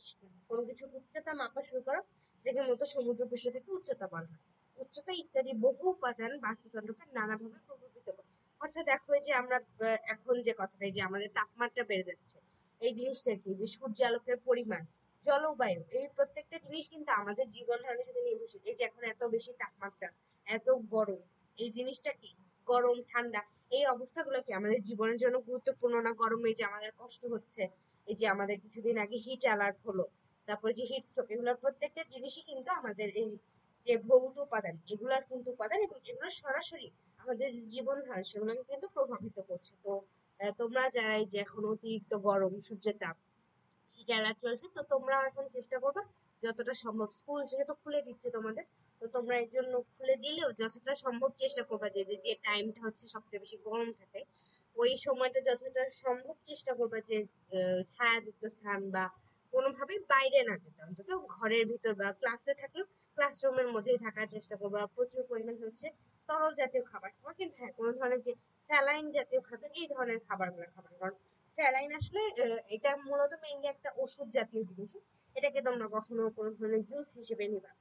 Speaker 1: কোনো কিছু উচ্চতা মাপা শুরু করো, যেটা মূলত সমুদ্র পৃষ্ঠ থেকে উচ্চতা বলা হয়। উচ্চতা ইত্যাদি বহু উপাদান বাস্তুতন্ত্রকে নানাভাবে প্রভাবিত করে। অর্থাৎ দেখো এই যে আমরা এখন যে কথাটা, এই যে আমাদের তাপমাত্রা বেড়ে যাচ্ছে, এই জিনিসটা কি, যে সূর্যালোকের পরিমাণ, জলবায়ু, এই প্রত্যেকটা জিনিস কিন্তু আমাদের জীবন ধারণের সাথে নির্ভরশীল। এই যে এখন এত বেশি তাপমাত্রা, এত গরম, এই জিনিসটা কি, গরম ঠান্ডা, এই অবস্থাগুলো কি আমাদের জীবনের জন্য গুরুত্বপূর্ণ না? গরমে যে আমাদের কষ্ট হচ্ছে, এই যে আমাদের কিছুদিন আগে হিট অ্যালার্ট হলো, তারপরে যে হিট স্ট্রোক, এগুলোর প্রত্যেকটা জিনিসই কিন্তু আমাদের এই যে ভৌত উপাদান, এগুলার কিন্তু উপাদান, এবং এগুলো সরাসরি আমাদের জীবন ধারা সেগুলোকে কিন্তু প্রভাবিত করছে। তো তোমরা যারা এই যে এখন অতিরিক্ত গরম, সূর্যের তাপ, যারা চলছে, তো তোমরা এখন চেষ্টা করবা যতটা সম্ভব, স্কুল যেহেতু খুলে দিচ্ছে তোমাদের, তো তোমরা এর জন্য খুলে দিলেও যতটা সম্ভব চেষ্টা করবা যে যে টাইমটা হচ্ছে সবচেয়ে বেশি গরম থাকে, ওই সময়টা যতটা সম্ভব চেষ্টা করবা যে ছায়াযুক্ত স্থান বা কোনোভাবেই বাইরে না যেতে, অন্তত ঘরের ভিতর বা ক্লাসে থাকলেও ক্লাসরুমের মধ্যেই থাকার চেষ্টা করবা। প্রচুর পরিমাণ হচ্ছে তরল জাতীয় খাবার খাবার, কিন্তু হ্যাঁ কোনো ধরনের যে স্যালাইন জাতীয় খাবার, এই ধরনের খাবারগুলো খাবার, কারণ স্যালাইন আসলে এটা মূলত মেইনলি একটা ওষুধ জাতীয় জিনিস। এটাকে তোমরা কখনো কোনো ধরনের জুস হিসেবে নিবা।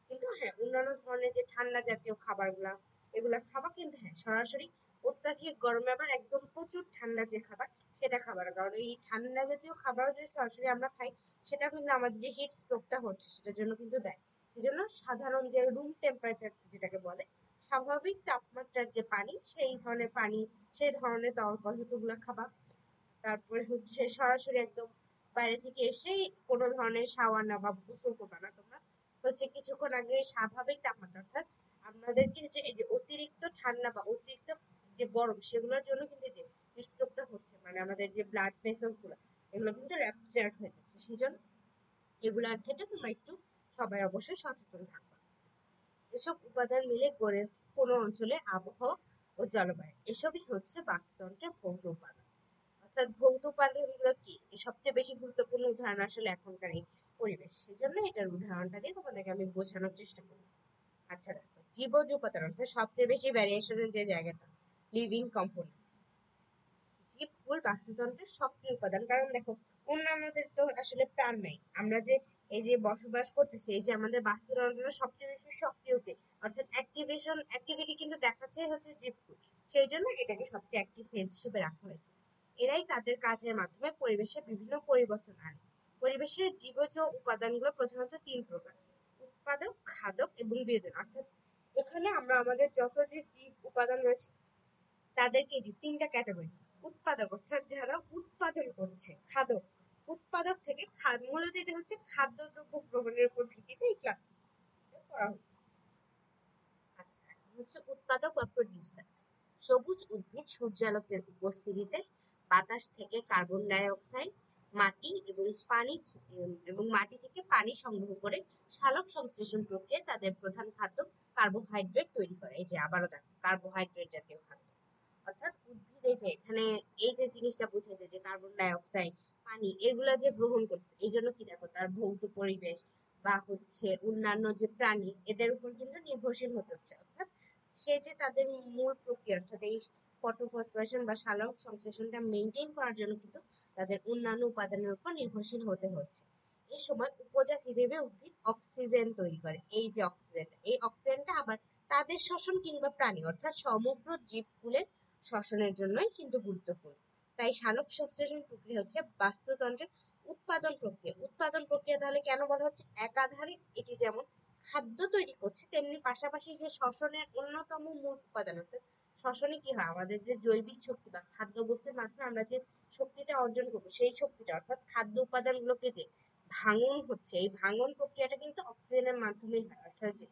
Speaker 1: কিন্তু হ্যাঁ অন্যান্য ধরনের যে ঠান্ডা জাতীয় খাবারগুলা, এগুলা খাবা, কিন্তু হ্যাঁ সরাসরি অত্যাধিক গরমে আবার একদম প্রচুর ঠান্ডা যে খাবার সেটা খাবার, কারণ এই ঠান্ডা জাতীয় খাবারও যদি সরাসরি আমরা খাই, সেটা কিন্তু আমাদের যে হিট স্ট্রোকটা হচ্ছে সেটার জন্য কিন্তু দেয়। সেজন্য সাধারণ যে রুম টেম্পারেচার যেটাকে বলে, স্বাভাবিক তাপমাত্রার যে পানি, সেই ধরনের পানি, সেই ধরনের তরল পদার্থগুলো খাবা। তারপরে হচ্ছে সরাসরি একদম বাইরে থেকে এসেই কোনো ধরনের শাওয়ার না বা গোসল করবা না তোমরা, হচ্ছে কিছুক্ষণ আগে স্বাভাবিক তাপমাত্রা, অর্থাৎ আমাদেরকে যে এই যে অতিরিক্ত ঠান্ডা বা অতিরিক্ত যে গরম, সেগুলোর জন্য কিন্তু যে স্ট্রোকটা হচ্ছে, মানে আমাদের যে ব্লাড ভেসেল গুলো, এগুলো কিন্তু র্যাপচার হয়ে যাচ্ছে। সেই জন্য এগুলার ক্ষেত্রে তোমরা একটু সবাই অবশ্যই সচেতন থাকবা। এসব উপাদান মিলে গড়ে কোনো অঞ্চলের আবহাওয়া ও জলবায়ু, এসবই হচ্ছে বাস্তুতন্ত্রের ভৌত উপাদান। অর্থাৎ ভৌত উপাদানগুলো কি, সবচেয়ে বেশি গুরুত্বপূর্ণ উদাহরণ আসলে এখনকার এই পরিবেশ, সেই জন্য এটার উদাহরণটা দিয়ে তোমাদেরকে আমি বোঝানোর চেষ্টা করব। আচ্ছা দেখো, জীবজ উপাদান অর্থাৎ সবচেয়ে বেশি ভ্যারিয়েশনের যে জায়গাটা, লিভিং কম্পোনেন্ট। জীবকুল বাস্তুতন্ত্রের সক্রিয় উপাদান, কারণ দেখো অন্যান্যদের তো আসলে প্রাণ নাই, আমরা যে এই যে বসবাস করতেছি, এই যে আমাদের বাস্তুতন্ত্রটা সবচেয়ে বেশি সক্রিয় কে, অর্থাৎ অ্যাক্টিভিটি কিন্তু দেখাচ্ছে হচ্ছে জীবকুল। সেই জন্য এটাকে সবচেয়ে অ্যাক্টিভ ফেজ হিসেবে রাখা হয়েছে। এরাই তাদের কাজের মাধ্যমে পরিবেশে বিভিন্ন পরিবর্তন আনে। পরিবেশের জীবজ উপাদানগুলো প্রধানত তিন প্রকার: উৎপাদক, খাদক এবং বিয়োজন। অর্থাৎ এখানে আমরা আমাদের যত যে জীব উপাদান রয়েছে তাদেরকে দিই তিনটা ক্যাটাগরি। উৎপাদক অর্থাৎ যারা উৎপাদন করছে, খাদক উৎপাদক থেকে মূলত এটা হচ্ছে খাদ্যদ্রব্য গ্রহণের উপর ভিত্তিতে এই ক্লাস করা হয়েছে। আচ্ছা, এখন হচ্ছে উৎপাদক বা প্রডিউসার। সবুজ উদ্ভিদ সূর্যালোকের উপস্থিতিতে বাতাস থেকে কার্বন ডাই অক্সাইড, মাটি এবং মাটি থেকে পানি সংগ্রহ করে সালোক সংশ্লেষণ প্রক্রিয়ায় তাদের প্রধান খাদ্য কার্বোহাইড্রেট তৈরি করে। এই যে আবারও দেখো কার্বোহাইড্রেট জাতীয় খাদ্য, অর্থাৎ উদ্ভিদ এই যে এখানে এই যে জিনিসটা বুঝেছে যে কার্বন ডাই অক্সাইড, পানি, এগুলা যে গ্রহণ করছে, এই জন্য কি দেখো তার ভৌত পরিবেশ বা হচ্ছে অন্যান্য যে প্রাণী, এদের উপর কিন্তু নির্ভরশীল হতে হচ্ছে। অর্থাৎ সে যে তাদের মূল প্রক্রিয়া, অর্থাৎ এই ফটোফসফোরেশন বা সালোক সংশ্লেষণটা মেনটেন করার জন্য কিন্তু তাদের অন্যান্য উপাদানের উপর নির্ভরশীল হতে হচ্ছে। এই সময় উপজাতি হিসেবে উদ্ভিদ অক্সিজেন তৈরি করে। এই যে অক্সিজেনটা আবার তাদের শ্বসন কিংবা প্রাণী অর্থাৎ সমগ্র জীবকুলের শ্বসনের জন্যই কিন্তু গুরুত্বপূর্ণ। তাই সালোক সংশ্লেষণ প্রক্রিয়া হচ্ছে বাস্তুতন্ত্রের উৎপাদন প্রক্রিয়া তাহলে কেন বলা হচ্ছে একাধারে? এটি যেমন খাদ্য তৈরি করছে, তেমনি পাশাপাশি যে শ্বসনের অন্যতম মূল উপাদান, অর্থাৎ শ্বসনে কি হয়, আমাদের যে জৈবিক শক্তি বা খাদ্য বস্তুর মাধ্যমে আমরা যে শক্তিটা অর্জন করবো, সেই শক্তিটা অর্থাৎ খাদ্য উপাদানগুলোকে যে ভাঙন হচ্ছে, এই ভাঙন প্রক্রিয়াটা কিন্তু অক্সিজেনের মাধ্যমেই হয়। অর্থাৎ যে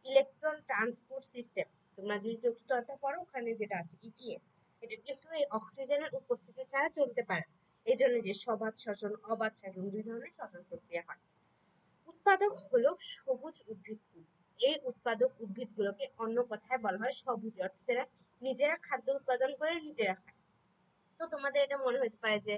Speaker 1: ইলেকট্রন ট্রান্সপোর্ট সিস্টেম, তোমরা যদি চতুর্থ অধ্যায় পড়ো ওখানে যেটা আছে ইটিএস, এটা কিন্তু এই অক্সিজেনের উপস্থিতি ছাড়া চলতে পারে। এই জন্য যে সবাত শ্বসন, অবাত শ্বসন দুই ধরনের শ্বসন প্রক্রিয়া হয়। উৎপাদক হলো সবুজ উদ্ভিদকুল। এই উৎপাদক উদ্ভিদগুলোকে অন্য কথায় বলা হয় স্বভোজী, অর্থাৎ এরা নিজেরা খাদ্য উৎপাদন করে নিজেরা খায়। তো তোমাদের এটা মনে হতে পারে যে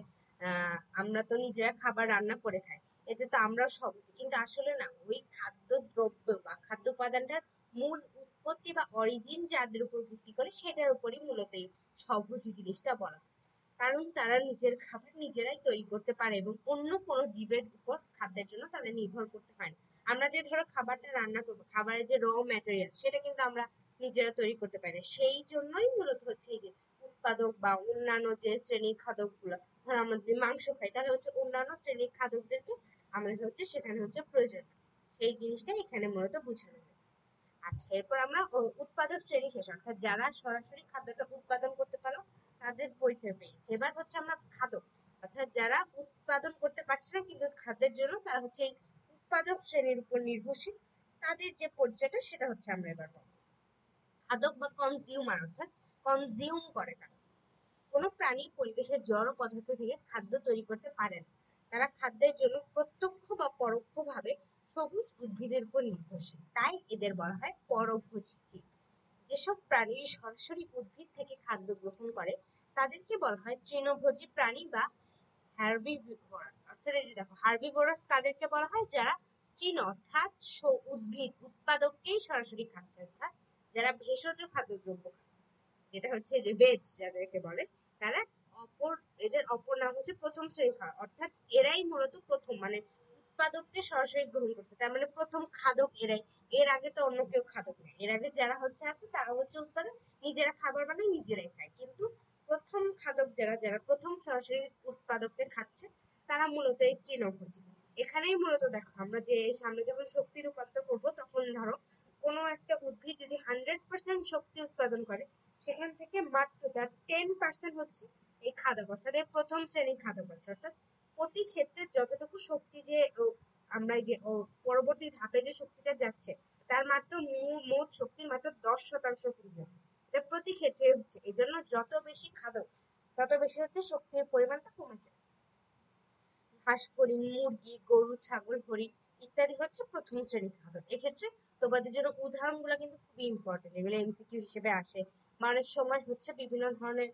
Speaker 1: আমরা তো নিজেরা খাবার রান্না করে খাই, এতে তো আমরাও স্বভোজী, কিন্তু আসলে না। ওই খাদ্য দ্রব্য বা খাদ্য উপাদানটার মূল উৎপত্তি বা অরিজিন যাদের উপর ভিত্তি করে সেটার উপরই মূলত এই স্বভোজী জিনিসটা বলা হয়। কারণ তারা নিজের খাবার নিজেরাই তৈরি করতে পারে এবং অন্য কোনো জীবের উপর খাদ্যের জন্য তাদের নির্ভর করতে হয় না। আমরা যে ধরো খাবারটা রান্না করবো, খাবারের যে র ম্যাটেরিয়াল সেটা কিন্তু আমরা নিজেরা তৈরি করতে পারি না। সেই জন্যই মূলত হচ্ছে এই যে উৎপাদক বা অন্যান্য যে শ্রেণীর খাদকগুলো, ধরো আমরা যদি মাংস খাই তাহলে হচ্ছে অন্যান্য শ্রেণীর খাদকদেরকে আমাদের হচ্ছে সেখানে হচ্ছে প্রয়োজন। সেই জিনিসটা এখানে মূলত বোঝানো হয়েছে। আচ্ছা, এরপর আমরা উৎপাদক শ্রেণী শেষ, অর্থাৎ যারা সরাসরি খাদ্যটা উৎপাদন করতে পারো তাদের পরিচয় পেয়েছি। এবার হচ্ছে আমরা খাদক, অর্থাৎ যারা উৎপাদন করতে পারছে না কিন্তু খাদ্যের জন্য তারা হচ্ছে এই উৎপাদক শ্রেণীর উপর নির্ভরশীল, তাদের যে পরিচয়টা সেটা হচ্ছে আমরা এবার পাবো। খাদক বা কনজিউমার, অর্থাৎ কনজিউম করে তারা। কোনো প্রাণী পরিবেশের জড় পদার্থ থেকে খাদ্য তৈরি করতে পারে না। তারা খাদ্যের জন্য প্রত্যক্ষ বা পরোক্ষভাবে সবুজ উদ্ভিদের উপর নির্ভরশীল, তাই এদের বলা হয় পরভোজী জীব। যেসব প্রাণী সরাসরি উদ্ভিদ থেকে খাদ্য গ্রহণ করে তাদেরকে বলা হয় তৃণভোজী প্রাণী বা হার্বিভোরাস। অর্থাৎ এই যে দেখো, হার্বিভোরাস তাদেরকে বলা হয় যারা তৃণ অর্থাৎ উদ্ভিদ উৎপাদককেই সরাসরি খাচ্ছে, অর্থাৎ যারা ভেষজ খাদ্যদ্রব্য, যেটা হচ্ছে যে ভেজ যাদেরকে বলে, তারা অপর, এদের অপর নাম হচ্ছে প্রথম শ্রেণী খাদ্য, অর্থাৎ এরাই মূলত প্রথম, মানে উৎপাদককে সরাসরি গ্রহণ করছে, তার মানে প্রথম খাদক এরাই। এর আগে তো অন্য কেউ খাদক নেই, এর আগে যারা হচ্ছে আছে তারা হচ্ছে উৎপাদক, নিজেরা খাবার বানায় নিজেরাই খায়, কিন্তু প্রথম খাদক যারা, যারা প্রথম সরাসরি উৎপাদককে খাচ্ছে তারা মূলত এই তৃণভোজী। এখানেই মূলত দেখো, আমরা যে সামনে যখন শক্তি রূপান্তর করবো তখন ধরো কোনো একটা উদ্ভিদ যদি 100% শক্তি উৎপাদন করে, সেখান থেকে মাত্র তার 10% হচ্ছে এই খাদক, অর্থাৎ এই প্রথম শ্রেণীর খাদক আছে। অর্থাৎ প্রতি ক্ষেত্রে যতটুকু শক্তি যে আমরা যে পরবর্তী ধাপে যে শক্তিটা যাচ্ছে তার মাত্র মোট শক্তির মাত্র 10% কিন্তু এটা প্রতি ক্ষেত্রে হচ্ছে। এই জন্য যত বেশি খাদক তত বেশি হচ্ছে শক্তির পরিমাণটা কমেছে। হাঁস, ফড়িং, মুরগি, গরু, ছাগল, হরিণ ইত্যাদি হচ্ছে প্রথম শ্রেণীর খাদক। এক্ষেত্রে তোমাদের জন্য উদাহরণগুলো কিন্তু খুবই ইম্পর্টেন্ট, এগুলো এমসিকিউ হিসেবে আসে বা অনেক সময় হচ্ছে বিভিন্ন ধরনের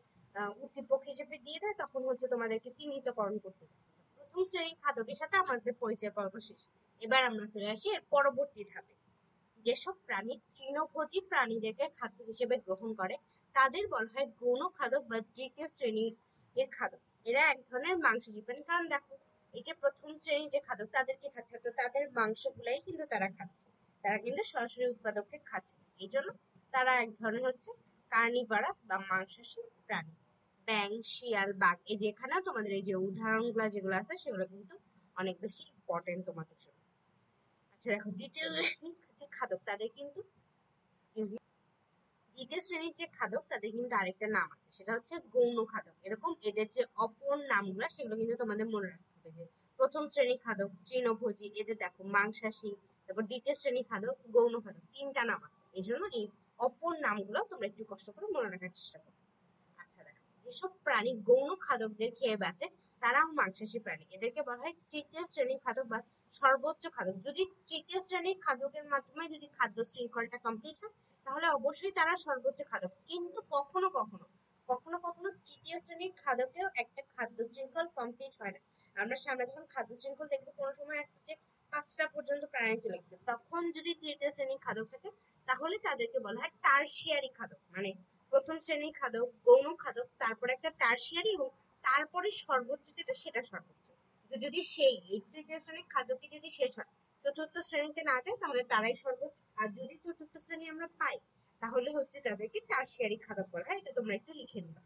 Speaker 1: উদ্দীপক হিসেবে দিয়ে দেয়, তখন হচ্ছে তোমাদেরকে চিহ্নিতকরণ করতে হবে। প্রথম শ্রেণীর খাদকের সাথে আমাদের পরিচয় পর্ব শেষ। এবার আমরা চলে আসি এর পরবর্তী ধাপে। যেসব প্রাণী তৃণভোজী প্রাণীদেরকে খাদ্য হিসেবে গ্রহণ করে তাদের বলা হয় গৌণ খাদক বা তৃতীয় শ্রেণীর এর খাদক। এরা এক ধরনের মাংসজীবী প্রাণী, কারণ দেখো এই যে প্রথম শ্রেণীর যে খাদক তাদেরকে খাচ্ছে, তো তাদের মাংসগুলাই কিন্তু তারা খাচ্ছে, তারা কিন্তু সরাসরি উৎপাদককে খাচ্ছে, এই জন্য তারা এক ধরনের হচ্ছে কার্নিভারাস বা মাংসাশী প্রাণী। ব্যাং, শিয়াল, বাঘ, এই যে এখানে তোমাদের এই যে উদাহরণগুলো যেগুলো আছে সেগুলো কিন্তু অনেক বেশি ইম্পর্টেন্ট তোমাদের জন্য। আচ্ছা দেখো, দ্বিতীয় যে খাদক তাদের কিন্তু, দ্বিতীয় শ্রেণীর যে খাদক তাদের কিন্তু আরেকটা নাম আছে, সেটা হচ্ছে গৌণ খাদক। এরকম এদের যে অপর নামগুলো সেগুলো কিন্তু তোমাদের মনে রাখতে হবে, যে প্রথম শ্রেণী খাদক তৃণভোজী, এদের দেখো মাংসাশী, তারপর দ্বিতীয় শ্রেণী খাদক গৌণ খাদক, তিনটা নাম আছে। এই জন্য এই অপর নামগুলো তোমরা একটু কষ্ট করে মনে রাখার চেষ্টা করো। আচ্ছা দেখো, যেসব প্রাণী গৌণ খাদকদের খেয়ে বাঁচে তারাও মাংসাশী প্রাণী, এদেরকে বলা হয় তৃতীয় শ্রেণীর খাদক বা সর্বোচ্চ খাদক। যদি তৃতীয় শ্রেণীর খাদকের মাধ্যমে যদি খাদ্য শৃঙ্খলটা কমপ্লিট হয় তাহলে অবশ্যই তারা সর্বোচ্চ খাদক, কিন্তু কখনো কখনো কখনো কখনো তৃতীয় শ্রেণীর খাদকেও একটা খাদ্য শৃঙ্খল কমপ্লিট হয় না। আমরা সামনে যখন খাদ্য শৃঙ্খল দেখবো কোনো সময় আসছে যে 5টা পর্যন্ত প্রাণী চলে গেছে, তখন যদি তৃতীয় শ্রেণীর খাদক থাকে তাহলে তাদেরকে বলা হয় টারশিয়ারি খাদক। মানে প্রথম শ্রেণীর খাদক, গৌণ খাদক, তারপরে একটা টারশিয়ারি এবং তারপরে সর্বোচ্চ যেটা সেটা সর্বোচ্চ। তো যদি সেই এই তৃতীয় শ্রেণীর খাদকটি যদি শেষ হয়, চতুর্থ শ্রেণীতে না যায় তাহলে তারাই সর্বোচ্চ। আর যদি চতুর্থ শ্রেণী আমরা পাই তাহলে হচ্ছে তাদেরকে টারশিয়ারি খাদক বলা হয়। এটা তোমরা একটু লিখে নিবা।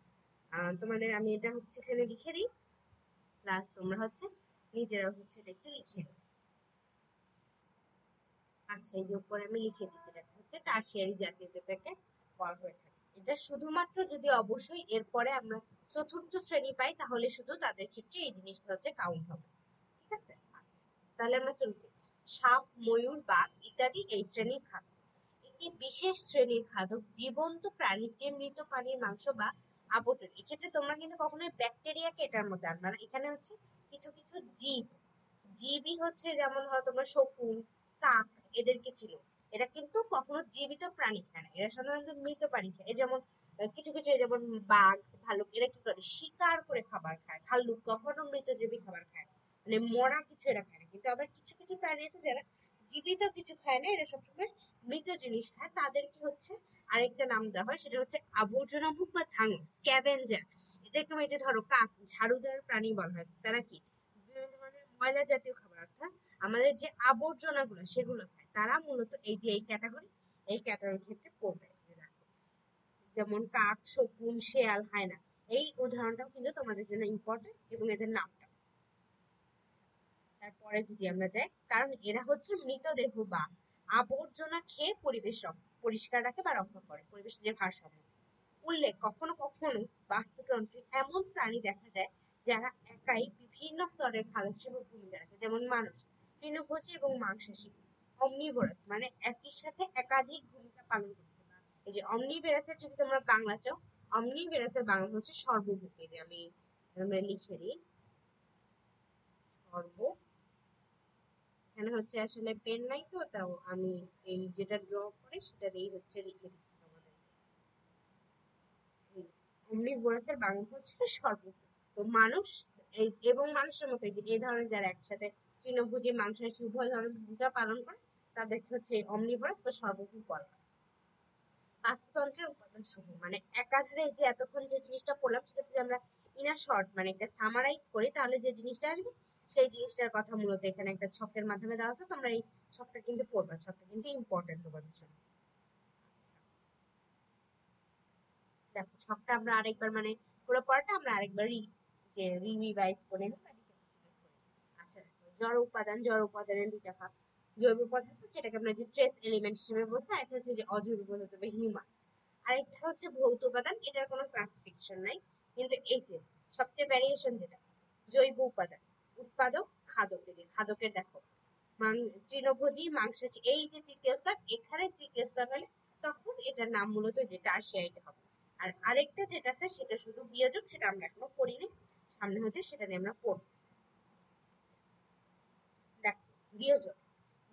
Speaker 1: তোমাদের আমি এটা হচ্ছে এখানে লিখে দিই, প্লাস তোমরা হচ্ছে নিজেরা হচ্ছে এটা একটু লিখে নিও। আচ্ছা, এই যে উপরে আমি লিখে দিচ্ছি, এটা হচ্ছে টারশিয়ারি জাতীয় যেটাকে বলা হয়ে থাকে। এটা শুধুমাত্র যদি অবশ্যই এরপরে আমরা চতুর্থ শ্রেণী পাই তাহলে শুধু তাদের ক্ষেত্রে এই জিনিসটা হচ্ছে কাউন্ট হবে। ঠিক আছে? আচ্ছা, তাহলে আমরা চলছি। সাপ, ময়ূর, বাঘ ইত্যাদি এই শ্রেণীর খাদ্য। একটি বিশেষ শ্রেণীর খাদক জীবন্ত প্রাণীর যে মৃত প্রাণীর মাংস বা আবর্জনা। এক্ষেত্রে তোমরা কিন্তু কখনোই ব্যাকটেরিয়াকে এটার মধ্যে আনবে না। এখানে হচ্ছে কিছু কিছু জীবই হচ্ছে, যেমন ধরো তোমরা শকুন, কাক, এদেরকে ছিল। এরা কিন্তু কখনো জীবিত প্রাণী খায় না, এরা সাধারণত মৃত প্রাণী খায়। এই যেমন কিছু কিছু, যেমন বাঘ, ভালুক, এরা কি করে শিকার করে খাবার খায়। ভাল্লুক কখনো মৃতজীবী খাবার খায় না, মানে মরা কিছু এরা খায় না। কিন্তু আবার কিছু কিছু প্রাণী আছে যারা জীবিত কিছু খায় না, এরা সবসময় মৃত জিনিস খায়। তাদেরকে হচ্ছে আরেকটা নাম দেওয়া হয়, সেটা হচ্ছে আবর্জনা ভুক বা ধাঙর, স্ক্যাভেঞ্জার। এদেরকে এই যে ধরো কাক, ঝাড়ু দেওয়ার প্রাণী বলা হয়। তারা কি বিভিন্ন ধরনের ময়লা জাতীয় খাবার, অর্থাৎ আমাদের যে আবর্জনা গুলো সেগুলো খায়। তারা মূলত এই যে এই ক্যাটাগরির ক্ষেত্রে পড়বে। যেমন কাক, শকুন, শেয়াল, হায়না, এই উদাহরণটাও কিন্তু তোমাদের জন্য ইম্পর্টেন্ট, এবং এদের নামটা। তারপরে যদি আমরা যাই, কারণ এরা হচ্ছে মৃতদেহ বা আবর্জনা খেয়ে পরিবেশ পরিষ্কার রাখে বা রক্ষা করে পরিবেশের যে ভারসাম্য। উল্লেখ, কখনো কখনো বাস্তুতন্ত্রে এমন প্রাণী দেখা যায় যারা একাই বিভিন্ন স্তরের খাদ্য হিসেবে ভূমিকা রাখে, যেমন মানুষ, তৃণভোজী এবং মাংসাশী। অমনিভোরাস মানে একই সাথে একাধিক ভূমিকা পালন করতে পারে। এই যে অমনিভোরাসের যদি তোমরা বাংলা চাও, অমনিভোরাসের বাংলা হচ্ছে সর্বভুক। এই যে আমি লিখে দিই, সর্ব, এখানে হচ্ছে আসলে পেন নাই তো, তাও আমি এই যেটা ড্র করে সেটা দিয়েই হচ্ছে লিখে দিচ্ছি তোমাদের। অমনিভোরাসের বাংলা হচ্ছে সর্বভুক। তো মানুষ এবং মানুষের মতো এই ধরনের যারা একসাথে তৃণভোজী, মাংসাশী উভয় ধরনের ভূমিকা পালন করে তাদেরকে হচ্ছে অমনিভোরাস বা সর্বভুক বলা হয়। বাস্তুতন্ত্রের উপাদান সমূহ, মানে একাধারে যে এতক্ষণ যে জিনিসটা পড়লাম সেটা যদি আমরা ইনার শর্ট মানে একটা সামারাইজ করি, তাহলে যে জিনিসটা আসবে সেই জিনিসটার কথা মূলত এখানে একটা ছকের মাধ্যমে দেওয়া আছে। তোমরা এই ছকটা কিন্তু পড়বা, ছকটা কিন্তু ইম্পর্টেন্ট তোমাদের জন্য। দেখো ছকটা আমরা আরেকবার, মানে পুরো পড়াটা আমরা আরেকবার রিভাইজ করে নিই বা recapitulate করি। আচ্ছা দেখো, জড় উপাদানের দুইটা ভাগ, জৈব পদার্থ যেটাকে আমরা যে ট্রেস এলিমেন্ট হিসেবে বলছি, আর একটা হচ্ছে যে অজৈব পদার্থ বা হিউমাস। আরেকটা হচ্ছে ভৌত উপাদান, এটার কোনো ক্লাসিফিকেশন নাই। কিন্তু এই যে সবচেয়ে ভ্যারিয়েশন যেটা, জৈব উপাদান, উৎপাদক, খাদক। এই যে খাদকের দেখো তৃণভোজী, মাংসাশী, এই যে তৃতীয় স্তর, এখানে তৃতীয় স্তর হলে তখন এটার নাম মূলত যে টারশিয়ারিটা হবে। আর আরেকটা যেটা আছে সেটা শুধু বিয়োজক, সেটা আমরা এখনো পড়িনি, সামনে হচ্ছে সেটা নিয়ে আমরা পড়ব। দেখো, বিয়োজক,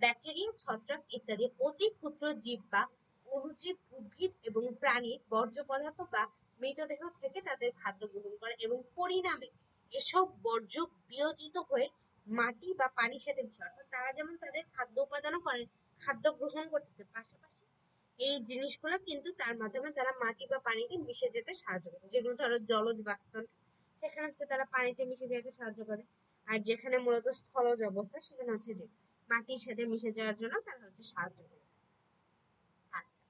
Speaker 1: ব্যাকটেরিয়া, ছত্রাক ইত্যাদি অতি ক্ষুদ্র জীব বা অণুজীব উদ্ভিদ এবং প্রাণীর বর্জ্য পদার্থ বা মৃতদেহ থেকে তাদের খাদ্য গ্রহণ করে, এবং পরিণামে এসব বর্জ্য বিয়োজিত হয়ে মাটি বা পানির সাথে মিশে। অর্থাৎ তারা যেমন তাদের খাদ্য উপাদানও করে, খাদ্য গ্রহণ করতেছে, পাশাপাশি এই জিনিসগুলো কিন্তু তার মাধ্যমে তারা মাটি বা পানিতে মিশে যেতে সাহায্য করে। যেগুলো ধরো জলজ বাস্তুতন্ত্র, সেখানে হচ্ছে তারা পানিতে মিশে যেতে সাহায্য করে। আর যেখানে মূলত স্থলজ অবস্থা, সেখানে হচ্ছে যে মাটির সাথে মিশে যাওয়ার জন্য তারা হচ্ছে সাহায্য করে। আচ্ছা,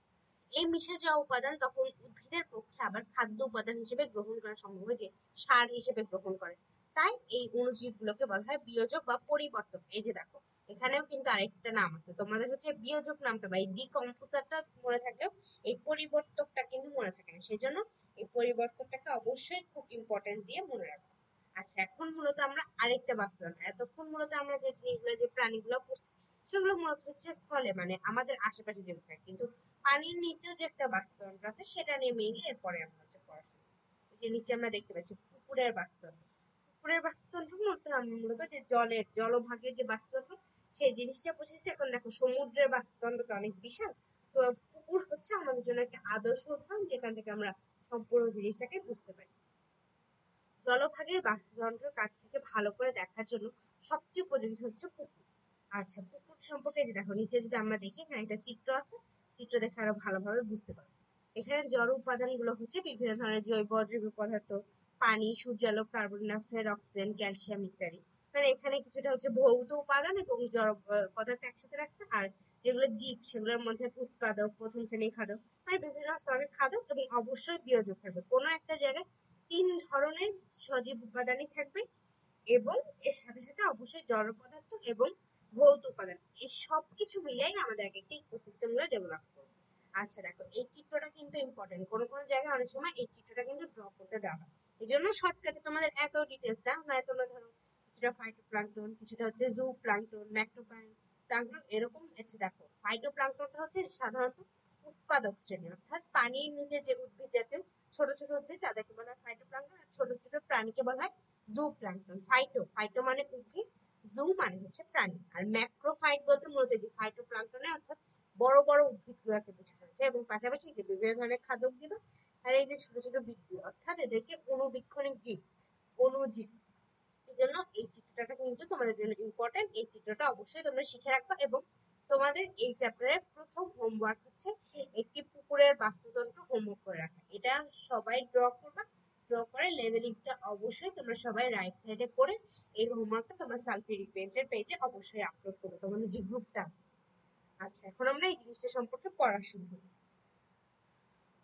Speaker 1: এই মিশে যাওয়া উপাদান তখন উদ্ভিদের পক্ষে আবার খাদ্য উপাদান হিসেবে গ্রহণ করা সম্ভব হয়, যে সার হিসেবে গ্রহণ করে। তাই এই অণুজীবগুলোকে বলা হয় বিয়োজক বা পরিবর্তক। এই যে দেখো, এখানেও কিন্তু আরেকটা নাম আছে, তোমাদের হচ্ছে বিয়োজক নামটা বা এই ডিকম্পোজারটা মনে থাকলেও এই পরিবর্তকটা কিন্তু মনে থাকে না, সেজন্য এই পরিবর্তকটাকে অবশ্যই খুব ইম্পর্টেন্ট দিয়ে মনে রাখবো। আচ্ছা, এখন মূলত আমরা আরেকটা বাস্তুতন্ত্র, এতক্ষণ মূলত আমরা যে জিনিসগুলো, যে প্রাণীগুলো পড়ছি, সেগুলো মূলত হচ্ছে স্থলে, মানে আমাদের আশেপাশে যেগুলো থাকে। কিন্তু পানির নিচেও যে একটা বাস্তুতন্ত্র আছে সেটা নিয়ে মেইনলি এরপরে আমরা হচ্ছে পড়াশোনা। এই যে নিচে আমরা দেখতে পাচ্ছি পুকুরের বাস্তুতন্ত্র। পুকুরের বাস্তুতন্ত্র মূলত আমরা মূলত যে জলভাগের যে বাস্তুতন্ত্র সেই জিনিসটা বুঝেছি। এখন দেখো সমুদ্রের বাস্তুতন্ত্র তো অনেক বিশাল। তো পুকুর হচ্ছে আমাদের জন্য একটা আদর্শ উদাহরণ, যেখান থেকে আমরা সম্পূর্ণ জিনিসটাকে বুঝতে পারি। জলভাগের বাস্তুতন্ত্রের কাছ থেকে ভালো করে দেখার জন্য সবচেয়ে উপযোগী হচ্ছে পুকুর। আচ্ছা, পুকুর সম্পর্কে যে দেখো নিচে যদি আমরা দেখি, এখানে একটা চিত্র আছে, চিত্র দেখে আরো ভালোভাবে বুঝতে পারবো। এখানে জড় উপাদান গুলো হচ্ছে বিভিন্ন ধরনের জৈব অজৈব পদার্থ, পানি, সূর্যালোক, carbon die oxide, oxygen, calcium ইত্যাদি। মানে এখানে কিছুটা হচ্ছে ভৌত উপাদান এবং জড় পদার্থ একসাথে রাখছে। আর যেগুলো জীব, সেগুলোর মধ্যে উৎপাদক, প্রথম শ্রেণীর খাদক, মানে বিভিন্ন স্তরের খাদক, এবং অবশ্যই বিয়োজক থাকবে। কোনো একটা জায়গায় তিন ধরনের সজীব উপাদানই থাকবে, এবং এর সাথে সাথে অবশ্যই জড় পদার্থ এবং ভৌত উপাদান, এই সবকিছু মিলাই আমাদের একটা ইকোসিস্টেম গুলো ডেভেলপ করবে। আচ্ছা দেখো, এই চিত্রটা কিন্তু ইম্পর্টেন্ট, কোনো কোনো জায়গায় অনেক সময় এই চিত্রটা কিন্তু ড্র করতে দেওয়া হয়। এই জন্য শর্টকাটে তোমাদের এত ডিটেলস না হয়, তোমরা ধরো কিছুটা ফাইটোপ্লাঙ্কটন, কিছুটা হচ্ছে জু প্লাঙ্কটন, প্লাঙ্কটন, এরকম এসে দেখো। ফাইটোপ্লাঙ্কটনটা হচ্ছে সাধারণত উৎপাদক শ্রেণী, অর্থাৎ পানির নিচে যে উদ্ভিদ জাতীয় ছোট ছোট উদ্ভিদ তাদেরকে বলা হয় ফাইটোপ্ল্যাঙ্কটন, আর ছোট ছোট প্রাণীকে বলা হয় জুপ্ল্যাঙ্কটন। ফাইটো মানে উদ্ভিদ, জু মানে হচ্ছে প্রাণী, আর ম্যাক্রোফাইট বলতে মূলত যে ফাইটোপ্ল্যাঙ্কটনে অর্থাৎ বড় বড় উদ্ভিদ গুলাকে বোঝানো হয়েছে, এবং পাশাপাশি যে বিভিন্ন ধরনের খাদক দিবা, আর এই যে ছোট ছোট বিদ্যুৎ অর্থাৎ এদেরকে অণুবীক্ষণিক জীব, অণুজীব। এই জন্য এই চিত্রটা কিন্তু তোমাদের জন্য ইম্পর্টেন্ট, এই চিত্রটা অবশ্যই তোমরা শিখে রাখবা। এবং তোমাদের এই চ্যাপ্টারের প্রথম হোমওয়ার্ক হচ্ছে একটি পুকুরের বাস্তুতন্ত্র হোমওয়ার্ক করে রাখা। এটা সবাই ড্র করবা, ড্র করে লেভেলিংটা অবশ্যই তোমরা সবাই রাইট সাইডে করে এই হোমওয়ার্কটা তোমার সালফিউরিক পেজে অবশ্যই আপলোড করবে, তোমাদের যে গ্রুপটা। আচ্ছা, এখন আমরা এই জিনিসটা সম্পর্কে পড়া শুরু করি।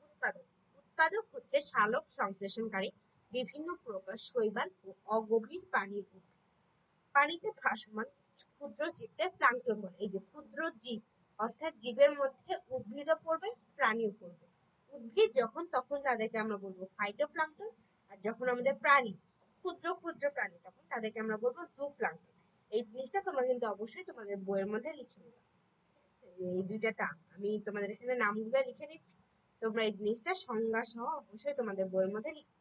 Speaker 1: উৎপাদক। উৎপাদক হচ্ছে সালোক সংশ্লেষণকারী বিভিন্ন প্রকার শৈবাল ও অগভীর পানির উদ্ভিদ। পানিতে ভাসমান ক্ষুদ্র জীবদের প্লাঙ্কটন বলে। এই যে ক্ষুদ্র জীব অর্থাৎ জীবের মধ্যে উদ্ভিদও পড়বে, প্রাণীও পড়বে। উদ্ভিদ যখন, তখন তাদেরকে আমরা বলবো ফাইটোপ্লাঙ্কটন, আর যখন আমাদের প্রাণী ক্ষুদ্র ক্ষুদ্র প্রাণী তখন তাদেরকে আমরা বলবো জুপ্লাঙ্কটন। এই জিনিসটা তোমরা কিন্তু অবশ্যই তোমাদের বইয়ের মধ্যে লিখে নেবে। এই দুইটা টার্ম আমি তোমাদের এখানে নামগুলো লিখে দিচ্ছি, তোমরা এই জিনিসটা সংজ্ঞা সহ অবশ্যই তোমাদের বইয়ের মধ্যে লিখে।